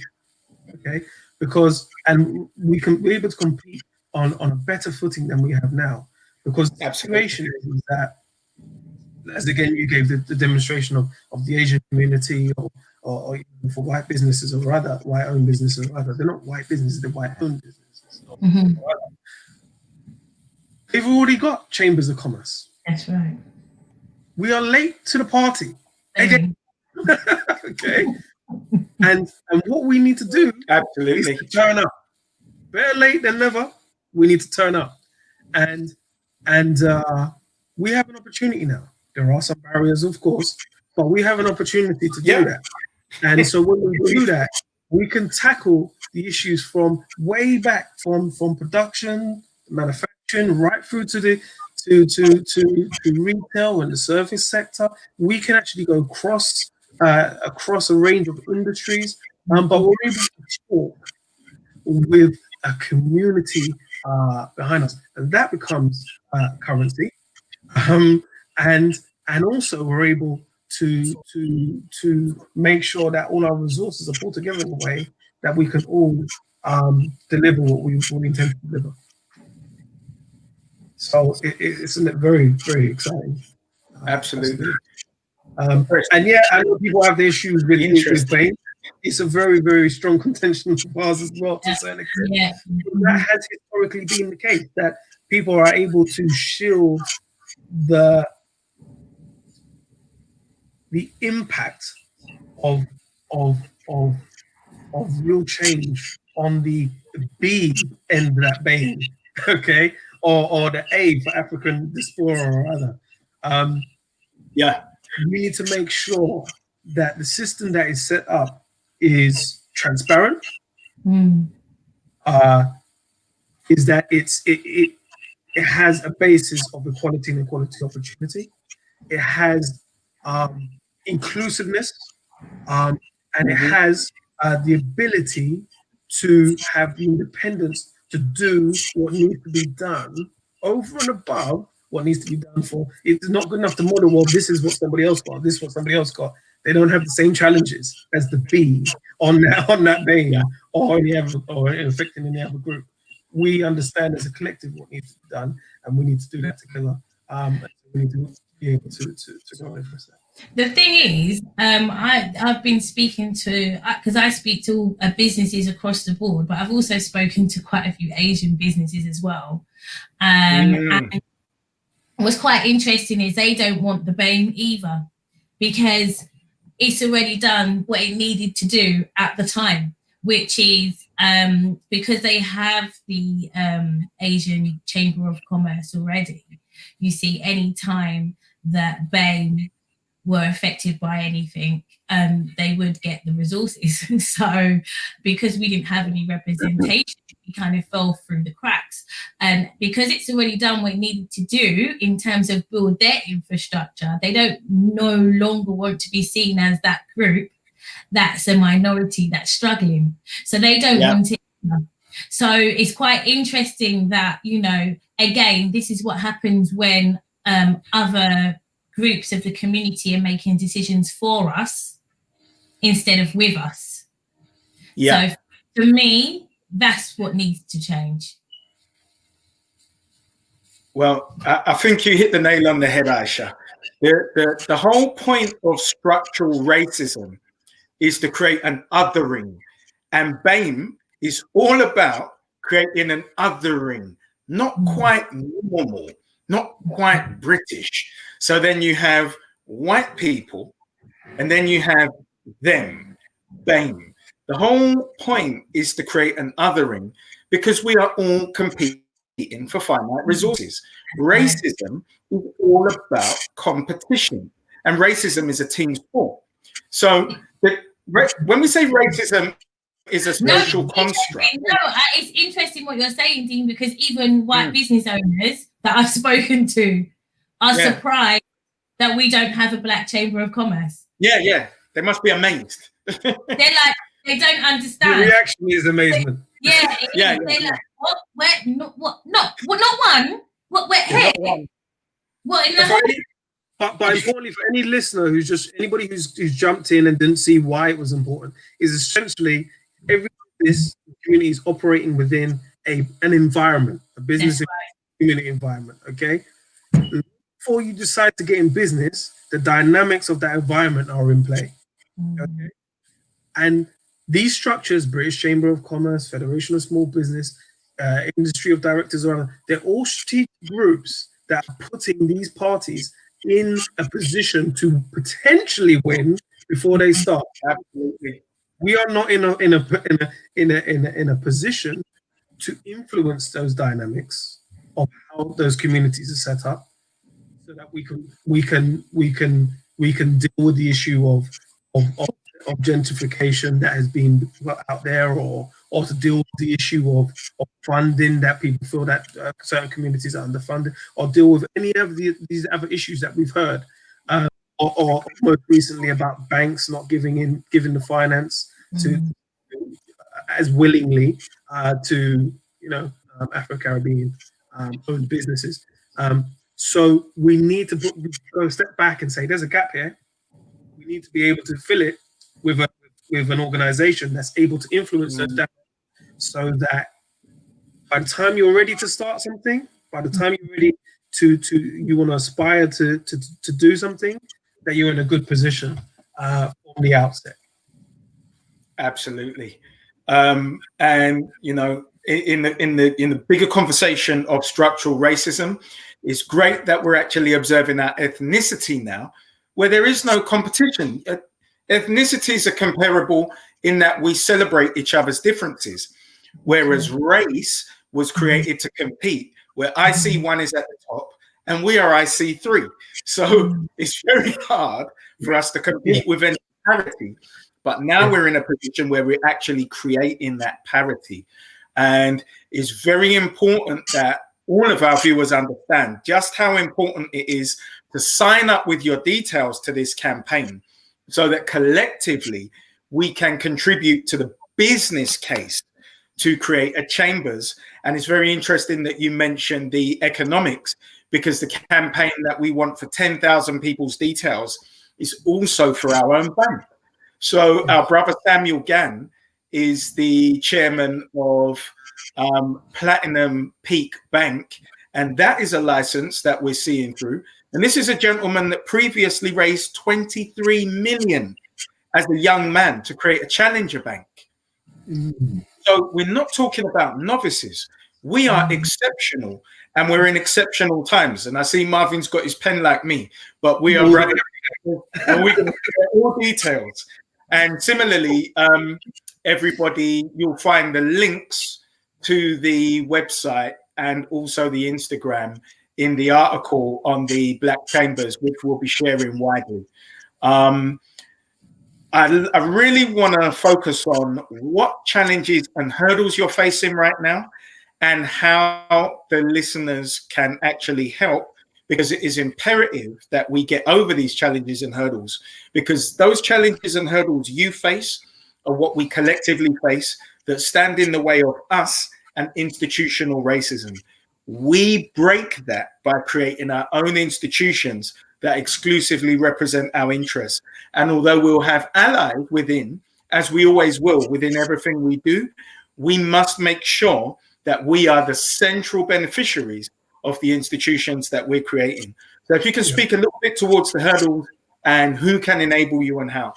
Okay, because we're able to compete on a better footing than we have now. Because the situation is that, as again you gave the demonstration of the Asian community, or for white businesses or other white-owned businesses, or other, they're not white businesses, they're white-owned businesses. They've already got chambers of commerce. That's right. We are late to the party. Again. Okay. And what we need to do absolutely is to turn up. Better late than never. We need to turn up, and we have an opportunity now. There are some barriers, of course, but we have an opportunity to do that. And so when we do that, we can tackle the issues from way back, from production, manufacturing, right through to the to retail and the service sector. We can actually go across a range of industries, but we're able to talk with a community behind us, and that becomes currency. And also we're able to make sure that all our resources are pulled together in a way that we can all deliver what we intend to deliver. So it's very, very exciting. Absolutely. And yeah, I know people have the issues with BAME. It's a very, very strong contention for us as well, to a certain extent. Yeah. That has historically been the case, that people are able to shield the impact of real change on the B end of that BAME, okay, or the A for African diaspora or other. We need to make sure that the system that is set up is transparent. Is that it has a basis of equality and equality opportunity. It has inclusiveness, and it has the ability to have the independence to do what needs to be done over and above what needs to be done for. It's not good enough to model, well, this is what somebody else got, this is what somebody else got. They don't have the same challenges as the B on that BAME or affecting any other group. We understand as a collective what needs to be done, and we need to do that together. We need to be able to go over that. The thing is, I've been speaking to, because I speak to businesses across the board, but I've also spoken to quite a few Asian businesses as well. And what's quite interesting is they don't want the BAME either, because it's already done what it needed to do at the time, which is because they have the Asian Chamber of Commerce already. You see, any time that BAME were affected by anything, they would get the resources. So because we didn't have any representation, we kind of fell through the cracks. And because it's already done what it needed to do in terms of build their infrastructure, they don't no longer want to be seen as that group that's a minority that's struggling. So they don't want it. So it's quite interesting that, you know, again, this is what happens when other groups of the community are making decisions for us instead of with us. So for me, that's what needs to change. Well, I think you hit the nail on the head, Aisha. The whole point of structural racism is to create an othering, and BAME is all about creating an othering, not quite normal, not quite British. So then you have white people, and then you have them, BAME. The whole point is to create an othering, because we are all competing for finite resources. Racism is all about competition, and racism is a team sport. So when we say racism is a social construct. It's interesting what you're saying, Dean, because even white business owners that I've spoken to are surprised that we don't have a black chamber of commerce. They must be amazed. They're like, they don't understand. The reaction is amazement. They're like, what? Where? Not what? Not one. What? Where? Here? What in the? But importantly, for any listener anybody who's jumped in and didn't see why it was important, is essentially every business community is operating within an environment, a business community environment. Okay, before you decide to get in business, the dynamics of that environment are in play. Okay, and these structures, British Chamber of Commerce, Federation of Small Business, Industry of Directors, they're all strategic groups that are putting these parties in a position to potentially win before they start. Absolutely. We are not in a position to influence those dynamics of how those communities are set up, so that we can deal with the issue of gentrification that has been out there, or to deal with the issue of funding that people feel that certain communities are underfunded, or deal with any of these other issues that we've heard, or most recently about banks not giving the finance to as willingly to Afro-Caribbean owned businesses. So we need to go a step back and say there's a gap here. We need to be able to fill it with an organization that's able to influence those dynamics, so that by the time you're ready to start something, by the time you're ready to you want to aspire to do something, that you're in a good position from the outset. Absolutely. And you know, in the bigger conversation of structural racism, it's great that we're actually observing our ethnicity now, where there is no competition. Ethnicities are comparable in that we celebrate each other's differences, whereas race was created to compete, where IC1 is at the top and we are IC3. So it's very hard for us to compete with any parity. But now we're in a position where we're actually creating that parity. And it's very important that all of our viewers understand just how important it is to sign up with your details to this campaign, so that collectively we can contribute to the business case to create a chambers. And it's very interesting that you mentioned the economics, because the campaign that we want for 10,000 people's details is also for our own bank. So our brother Samuel Gann is the chairman of Platinum Peak Bank, and that is a license that we're seeing through. And this is a gentleman that previously raised 23 million as a young man to create a challenger bank. So we're not talking about novices. We are exceptional, and we're in exceptional times. And I see Marvin's got his pen like me, but we are running all details. And similarly, everybody, you'll find the links to the website and also the Instagram in the article on the Black Chambers, which we'll be sharing widely. I really want to focus on what challenges and hurdles you're facing right now, and how the listeners can actually help, because it is imperative that we get over these challenges and hurdles, because those challenges and hurdles you face are what we collectively face that stand in the way of us and institutional racism. We break that by creating our own institutions that exclusively represent our interests. And although we'll have allies within, as we always will within everything we do, we must make sure that we are the central beneficiaries of the institutions that we're creating. So if you can speak a little bit towards the hurdles and who can enable you and how.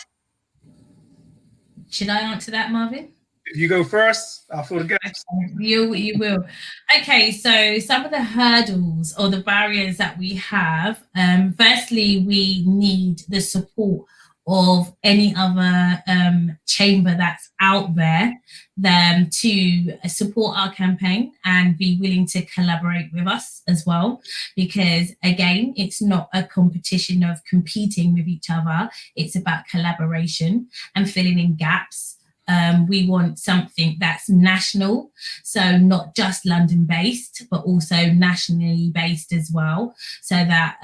Should I answer that, Marvin? If you go first, I'll fill the gaps. You will. Okay, so some of the hurdles or the barriers that we have, firstly, we need the support of any other chamber that's out there to support our campaign and be willing to collaborate with us as well. Because again, it's not a competition of competing with each other. It's about collaboration and filling in gaps. We want something that's national, so not just London-based, but also nationally based as well, so that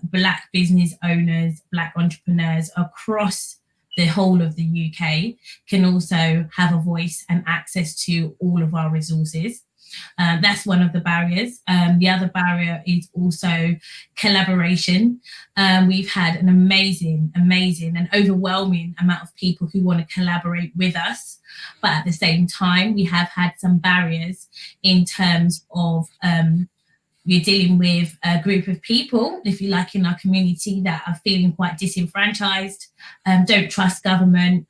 Black business owners, Black entrepreneurs across the whole of the UK can also have a voice and access to all of our resources. That's one of the barriers. The other barrier is also collaboration. We've had an amazing and overwhelming amount of people who want to collaborate with us. But at the same time, we have had some barriers in terms of we're dealing with a group of people, if you like, in our community that are feeling quite disenfranchised, don't trust government,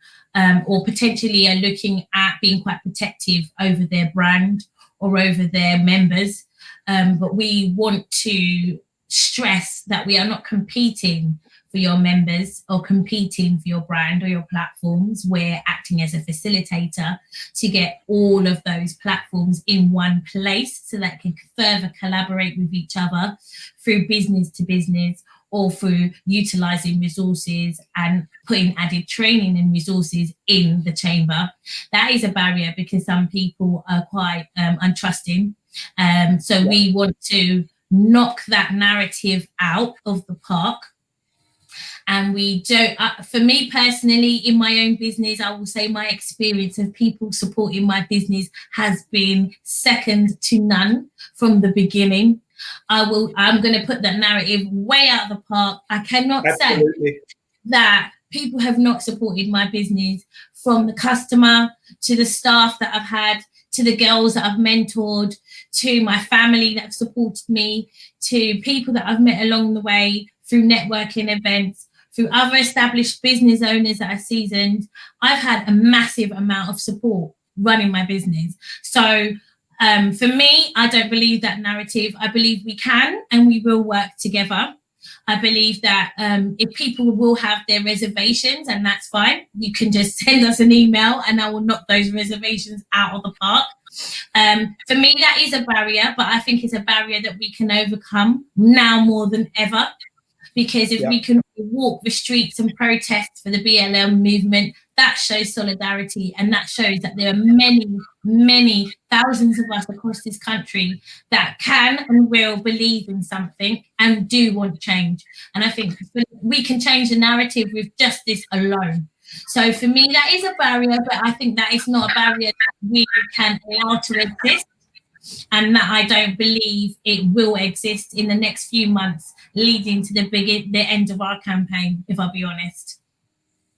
or potentially are looking at being quite protective over their brand or over their members. But we want to stress that we are not competing for your members or competing for your brand or your platforms. We're acting as a facilitator to get all of those platforms in one place so that can further collaborate with each other through business to business, or through utilizing resources and putting added training and resources in the chamber. That is a barrier because some people are quite untrusting. So we want to knock that narrative out of the park. And we don't, for me personally, in my own business, I will say my experience of people supporting my business has been second to none from the beginning. I'm going to put that narrative way out of the park. I cannot say that people have not supported my business, from the customer to the staff that I've had, to the girls that I've mentored, to my family that have supported me, to people that I've met along the way through networking events, through other established business owners that are seasoned. I've had a massive amount of support running my business. So for me, I don't believe that narrative. I believe we can and we will work together. I believe that if people will have their reservations, and that's fine, you can just send us an email and I will knock those reservations out of the park. For me, that is a barrier, but I think it's a barrier that we can overcome now more than ever. Because if we can walk the streets and protest for the BLM movement, that shows solidarity, and that shows that there are many, many thousands of us across this country that can and will believe in something and do want change. And I think we can change the narrative with just this alone. So for me, that is a barrier, but I think that is not a barrier that we can allow to exist, and that I don't believe it will exist in the next few months leading to the end of our campaign, if I'll be honest.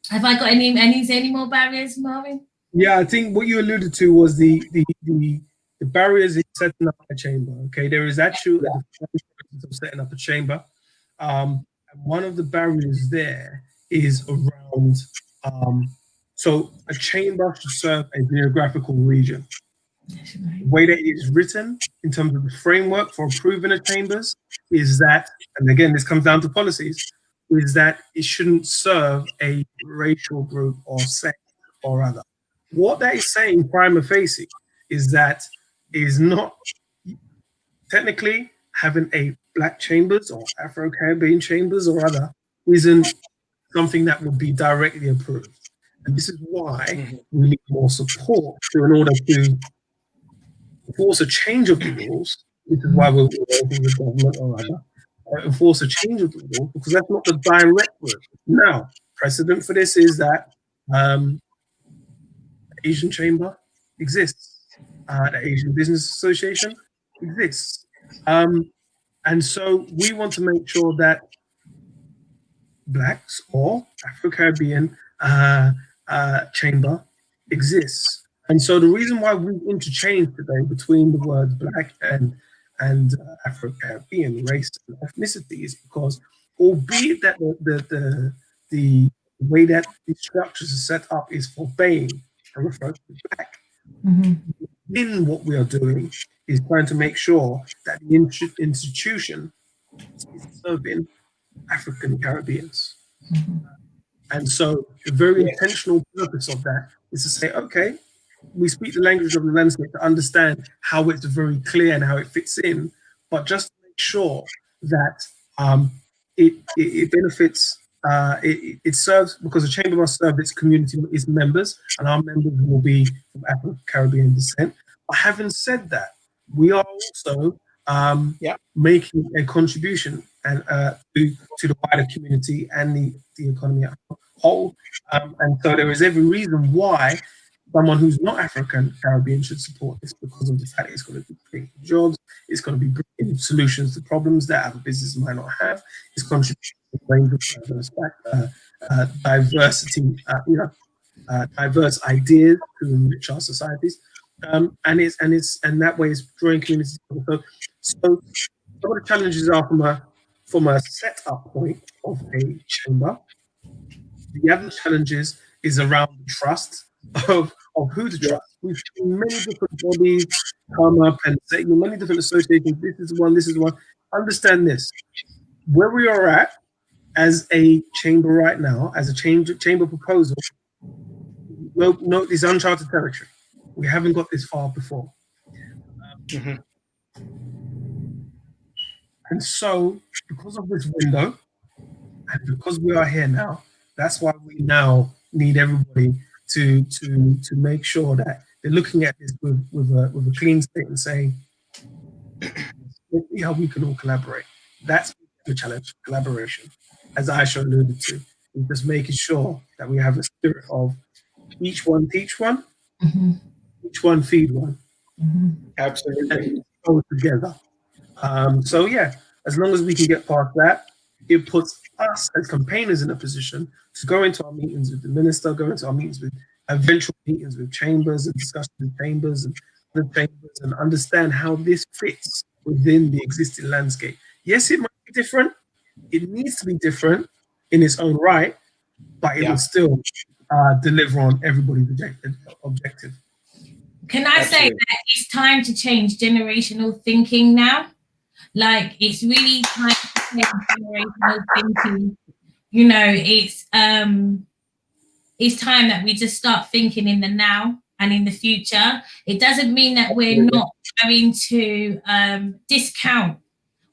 Have I got any more barriers, Marvin? Yeah, I think what you alluded to was the barriers in setting up a chamber. Okay, there is actually setting up a chamber. And one of the barriers there is around, so a chamber should serve a geographical region. The way that it is written in terms of the framework for approving the chambers is that, and again, this comes down to policies, is that it shouldn't serve a racial group or sect or other. What that is saying prima facie is that is not technically having a Black chambers or Afro-Caribbean chambers or other isn't something that would be directly approved. And this is why we need more support in order to enforce a change of the rules. This is why we're working with government or other. Enforce a change of the rules, because that's not the direct route. Now, precedent for this is that Asian Chamber exists, the Asian Business Association exists. And so we want to make sure that Blacks or Afro-Caribbean chamber exists. And so the reason why we interchange today between the words Black and Afro-Caribbean, race and ethnicity, is because, albeit that the way that these structures are set up is for baying and referring to Black, in what we are doing is trying to make sure that the institution is serving African Caribbeans. And so the very intentional purpose of that is to say, okay, we speak the language of the landscape to understand how it's very clear and how it fits in, but just to make sure that it benefits, it serves, because the chamber must serve its community, its members, and our members will be from Afro-Caribbean descent. But having said that, we are also making a contribution and to the wider community and the economy as a whole. And so there is every reason why someone who's not African Caribbean should support this, because of the fact it's going to be creating jobs, it's going to be bringing solutions to problems that other businesses might not have, it's contributing to a range of diversity, diverse ideas to enrich our societies. And that way it's drawing communities together. So what the challenges are from a setup point of a chamber. The other challenges is around the trust of who to trust. We've seen many different bodies come up and say, many different associations, this is one. Understand this. Where we are at as a chamber right now, as a chamber proposal, well, no, this uncharted territory. We haven't got this far before. Mm-hmm. And so, because of this window, and because we are here now, that's why we now need everybody to make sure that they're looking at this with a clean slate and saying, let's see how we can all collaborate. That's the challenge, collaboration, as Aisha alluded to, is just making sure that we have a spirit of each one teach one, each one feed one. Absolutely. And go together. So yeah, as long as we can get past that, it puts us as campaigners in a position to go into our meetings with the minister, go into our meetings with eventual meetings with chambers and discussions with chambers and the chambers, and understand how this fits within the existing landscape. Yes, it might be different. It needs to be different in its own right, but it will still deliver on everybody's objective. Can I say that it's time to change generational thinking now? Like, it's really time to change generational thinking. You know, it's time that we just start thinking in the now and in the future. It doesn't mean that we're not going to discount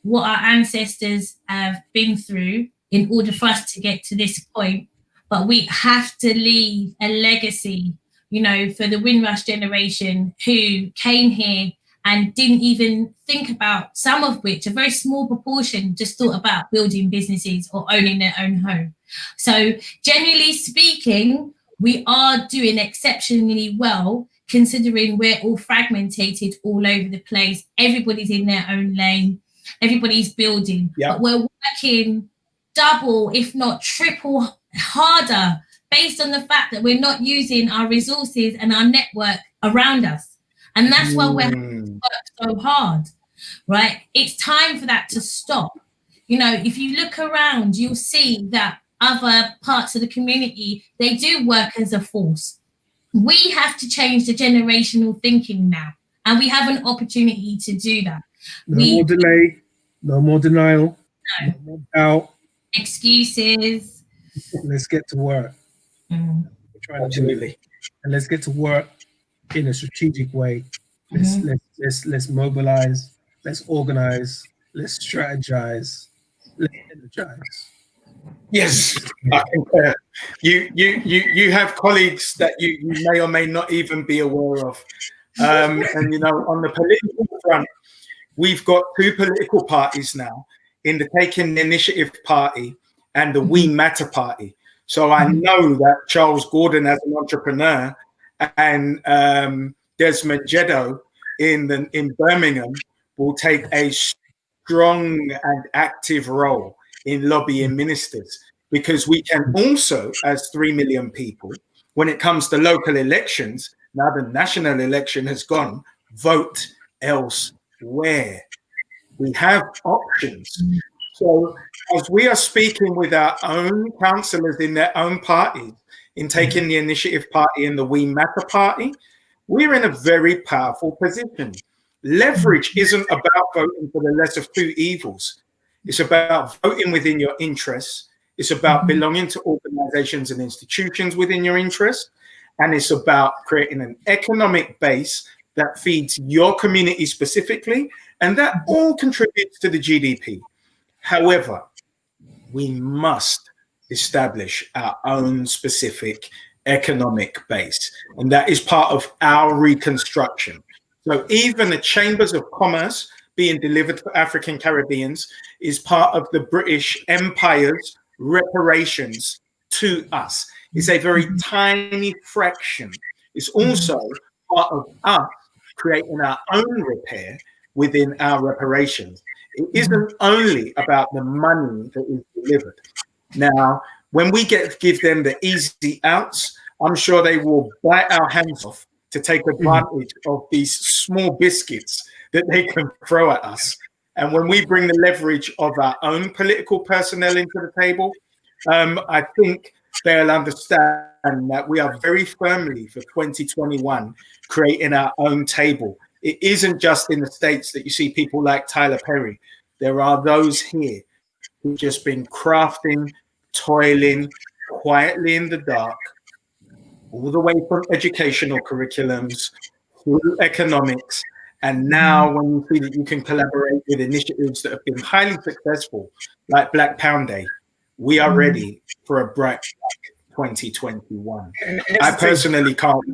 what our ancestors have been through in order for us to get to this point, but we have to leave a legacy, you know, for the Windrush generation who came here and didn't even think about, some of which, a very small proportion, just thought about building businesses or owning their own home. So generally speaking, we are doing exceptionally well, considering we're all fragmented all over the place. Everybody's in their own lane. Everybody's building, but we're working double, if not triple harder, based on the fact that we're not using our resources and our network around us. And that's why we're having to work so hard, right? It's time for that to stop. You know, if you look around, you'll see that other parts of the community, they do work as a force. We have to change the generational thinking now, and we have an opportunity to do that. No more delay, no more denial, no more doubt. Excuses. Let's get to work. Absolutely. And let's get to work in a strategic way. Let's mobilize, let's organize, let's strategize, let's energize. Yes, I concur. You have colleagues that you may or may not even be aware of. And you know, on the political front, we've got two political parties now, in the Taking the Initiative Party and the We Matter Party. So I know that Charles Gordon, as an entrepreneur, and Desmond Jeddo in Birmingham will take a strong and active role in lobbying ministers, because we can also, as 3 million people, when it comes to local elections, now the national election has gone, vote elsewhere. We have options. So as we are speaking with our own councillors in their own parties, in Taking the Initiative Party and the We Matter Party, we're in a very powerful position. Leverage isn't about voting for the less of two evils. It's about voting within your interests. It's about belonging to organizations and institutions within your interests. And it's about creating an economic base that feeds your community specifically, and that all contributes to the GDP. However, we must establish our own specific economic base, and that is part of our reconstruction. So even the Chambers of Commerce being delivered for African Caribbeans is part of the British Empire's reparations to us. It's a very tiny fraction. It's also part of us creating our own repair within our reparations. It isn't only about the money that is delivered. Now, when we give them the easy outs, I'm sure they will bite our hands off to take advantage of these small biscuits that they can throw at us. And when we bring the leverage of our own political personnel into the table, I think they'll understand that we are very firmly for 2021 creating our own table. It isn't just in the States that you see people like Tyler Perry. There are those here who've just been crafting, toiling quietly in the dark, all the way from educational curriculums through economics. And now when you see that you can collaborate with initiatives that have been highly successful, like Black Pound Day, we are ready for a bright 2021. I personally can't.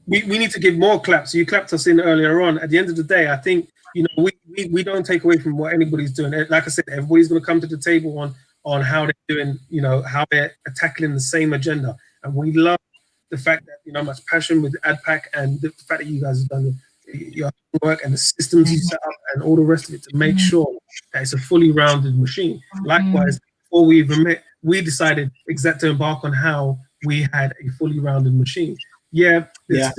We need to give more claps. You clapped us in earlier on. At the end of the day, I think, you know, we don't take away from what anybody's doing. Like I said, everybody's going to come to the table on how they're doing, you know, how they're tackling the same agenda. And we love the fact that, you know, much passion with ADPAC and the fact that you guys have done your work and the systems you set up and all the rest of it to make sure that it's a fully rounded machine. Likewise, before we even met, we decided exactly to embark on how we had a fully rounded machine. There's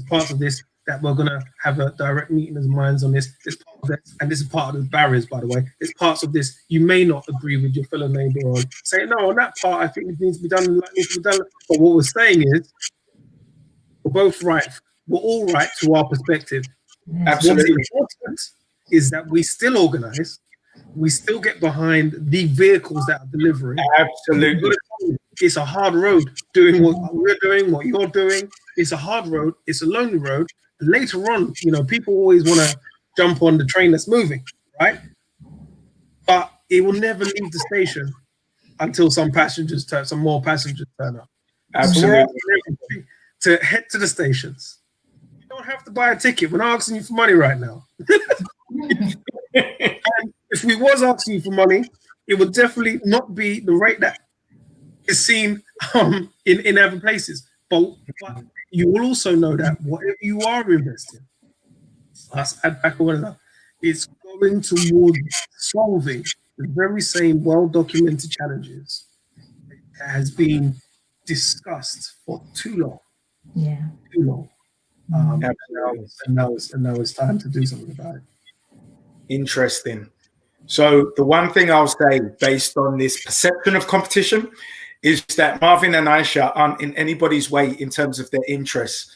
parts of this that we're gonna have a direct meeting of minds on this. This part of this, and this is part of the barriers, by the way. There's parts of this you may not agree with your fellow neighbor on. Say, no, on that part, I think it needs to be done like needs to be done. But what we're saying is, we're both right. We're all right to our perspective. Absolutely. What's important is that we still organize. We still get behind the vehicles that are delivering. Absolutely. It's a hard road doing what we're doing, what you're doing. It's a hard road. It's a lonely road. Later on, you know, people always want to jump on the train that's moving, right? But it will never leave the station until some more passengers turn up. Absolutely. So to head to the stations. You don't have to buy a ticket. We're not asking you for money right now. And if we was asking you for money, it would definitely not be the rate that is seen in other places. But you will also know that whatever you are investing, us ADPAC or whatever, it's going towards solving the very same well-documented challenges that has been discussed for too long. Yeah. Too long. And now it's time to do something about it. Interesting. So the one thing I'll say based on this perception of competition is that Marvin and Aisha aren't in anybody's way in terms of their interests.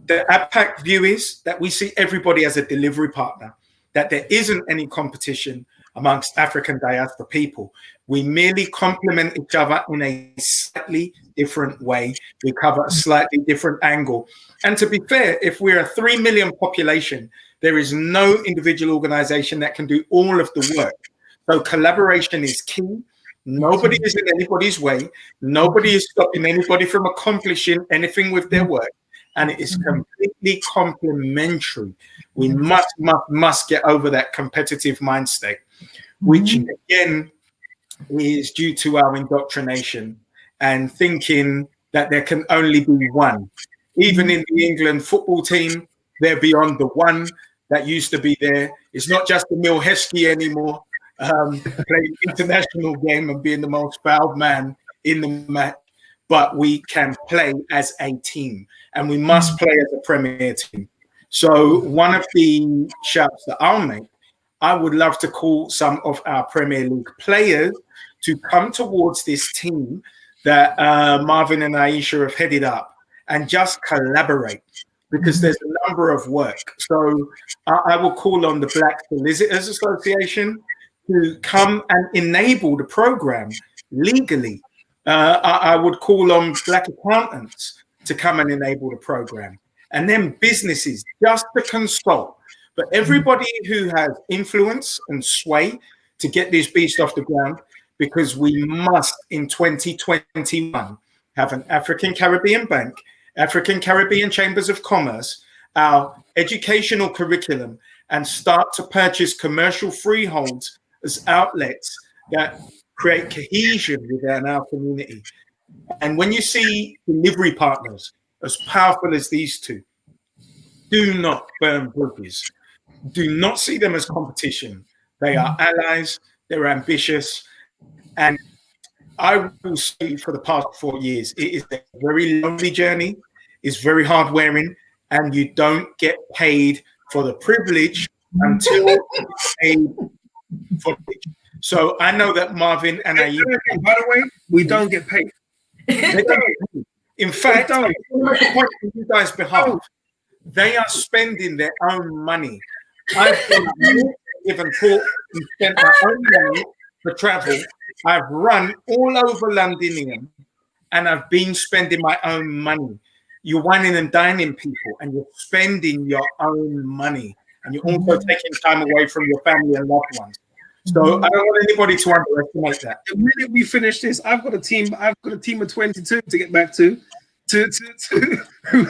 The ADPAC view is that we see everybody as a delivery partner, that there isn't any competition amongst African diaspora people. We merely complement each other in a slightly different way. We cover a slightly different angle. And to be fair, if we're a 3 million population, there is no individual organization that can do all of the work. So collaboration is key. Nobody is in anybody's way. Nobody is stopping anybody from accomplishing anything with their work. And it is completely complementary. We must get over that competitive mind state, which again is due to our indoctrination and thinking that there can only be one. Even in the England football team, they're beyond the one that used to be there. It's not just the Mill Heskey anymore, playing international game and being the most fouled man in the match, but we can play as a team and we must play as a Premier team. So one of the shouts that I'll make, I would love to call some of our Premier League players to come towards this team that Marvin and Aisha have headed up and just collaborate, because there's a number of work. So I will call on the Black Solicitors Association to come and enable the program legally. I would call on Black accountants to come and enable the program. And then businesses just to consult. But everybody who has influence and sway to get this beast off the ground, because we must in 2021 have an African Caribbean Bank, African Caribbean Chambers of Commerce, our educational curriculum, and start to purchase commercial freeholds as outlets that create cohesion within our community. And when you see delivery partners as powerful as these two, do not burn bridges. Do not see them as competition. They are allies, they're ambitious. And I will say for the past 4 years, it is a very lonely journey, it's very hard wearing, and you don't get paid for the privilege until it's paid for it. So I know that Marvin and I. By the way, we don't get paid. They don't. In fact, I want to make a point on you guys' behalf. They are spending their own money. I've done more given talks and spent my own money for travel. I've run all over Londinium, and I've been spending my own money. You're whining and dining people, and you're spending your own money, and you're also taking time away from your family and loved ones. So I don't want anybody to underestimate that. The minute we finish this, I've got a team of 22 to get back to who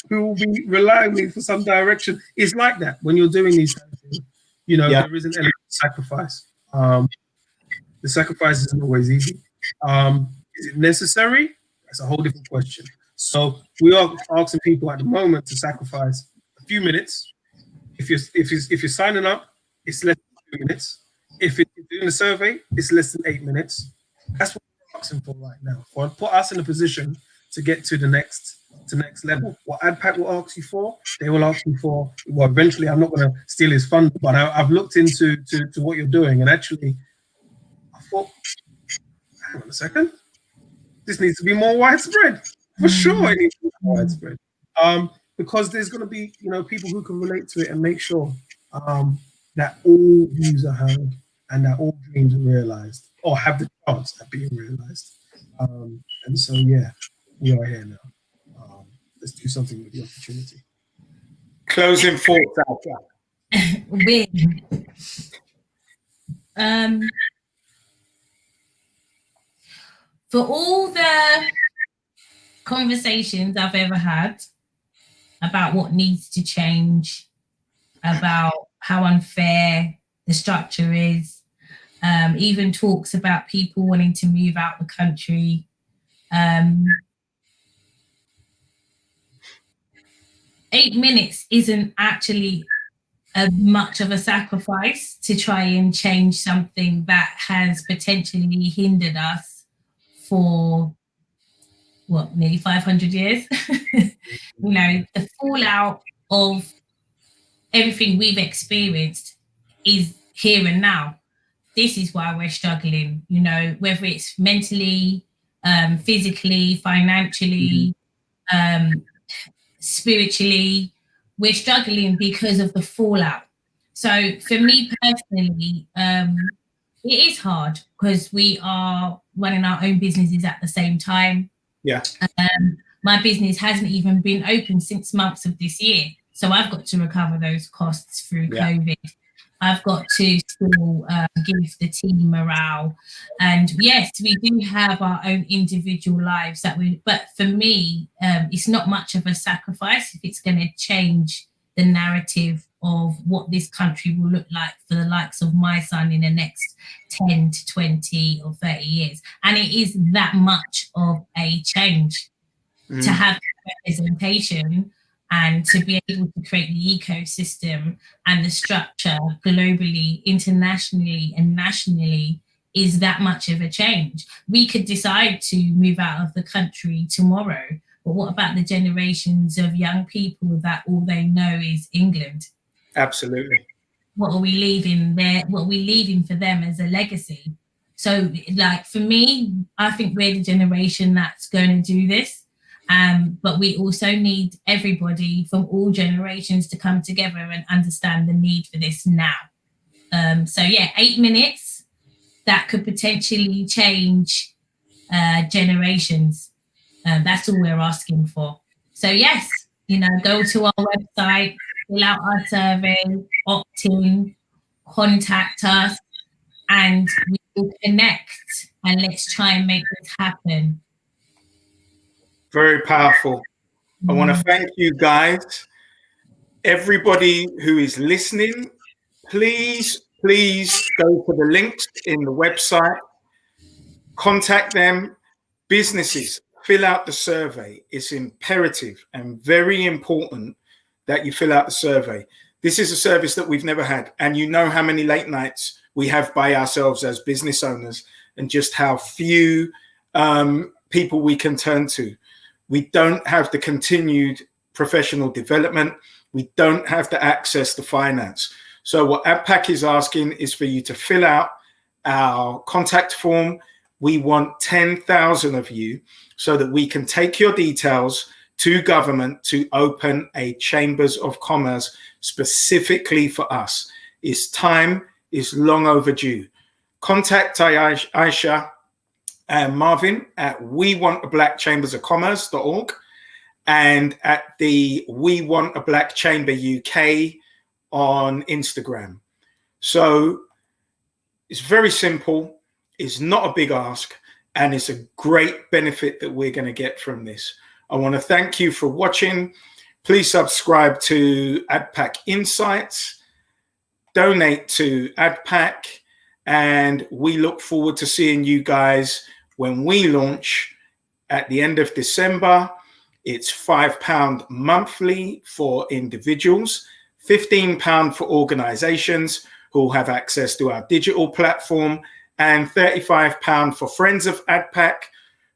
will be relying on me for some direction. It's like that when you're doing these kind of things. There is an element of sacrifice. The sacrifice isn't always easy. Is it necessary? That's a whole different question. So we are asking people at the moment to sacrifice a few minutes. If you're signing up, it's less than 2 minutes. If you're doing a survey, it's less than 8 minutes. That's what we're asking for right now. For put us in a position to get to the next level. What ADPAC will ask you for, they will ask you for. Well, eventually, I'm not going to steal his fund, but I've looked into what you're doing, and actually, I thought, hang on a second, this needs to be more widespread. For sure, it needs to be more widespread. Because there's going to be people who can relate to it and make sure that all views are heard and that all dreams are realized or have the chance of being realized. And so, yeah, we are here now. Let's do something with the opportunity. Closing thoughts, Ayshia. For all the conversations I've ever had about what needs to change, about how unfair the structure is, even talks about people wanting to move out the country. 8 minutes isn't actually much of a sacrifice to try and change something that has potentially hindered us for nearly 500 years. The fallout of everything we've experienced is here and now. This is why we're struggling, whether it's mentally, physically, financially, spiritually, we're struggling because of the fallout. So for me personally, it is hard because we are running our own businesses at the same time. Yeah. My business hasn't even been open since months of this year. So I've got to recover those costs through COVID. I've got to still give the team morale. And yes, we do have our own individual lives but for me, it's not much of a sacrifice if it's going to change the narrative of what this country will look like for the likes of my son in the next 10 to 20 or 30 years. And it is that much of a change to have representation and to be able to create the ecosystem and the structure globally, internationally, and nationally is that much of a change. We could decide to move out of the country tomorrow, but what about the generations of young people that all they know is England? Absolutely. What are we leaving there? What are we leaving for them as a legacy? So, for me, I think we're the generation that's going to do this. But we also need everybody from all generations to come together and understand the need for this now. 8 minutes, that could potentially change generations. That's all we're asking for. So yes, go to our website, fill out our survey, opt in, contact us, and we will connect and let's try and make this happen. Very powerful. I want to thank you guys. Everybody who is listening, please go to the links in the website, contact them. Businesses, fill out the survey. It's imperative and very important that you fill out the survey. This is a service that we've never had. And you know how many late nights we have by ourselves as business owners and just how few people we can turn to. We don't have the continued professional development. We don't have the access to finance. So what ADPAC is asking is for you to fill out our contact form. We want 10,000 of you so that we can take your details to government to open a chambers of commerce specifically for us. It's time is long overdue. Contact Aisha and Marvin at wewantoblackchambersofcommerce.org and at the We Want a Black Chamber UK on Instagram. So it's very simple. It's not a big ask, and it's a great benefit that we're going to get from this. I want to thank you for watching. Please subscribe to ADPAC Insights, donate to ADPAC, and we look forward to seeing you guys when we launch at the end of December. It's £5 monthly for individuals, £15 for organizations who will have access to our digital platform, and £35 for friends of ADPAC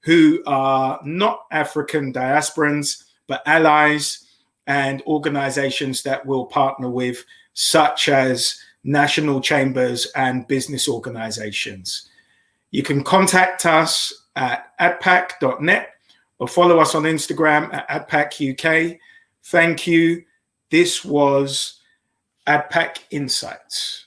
who are not African diasporans, but allies and organizations that we'll partner with, such as national chambers and business organizations. You can contact us at adpac.net or follow us on Instagram at ADPAC UK. Thank you. This was ADPAC Insights.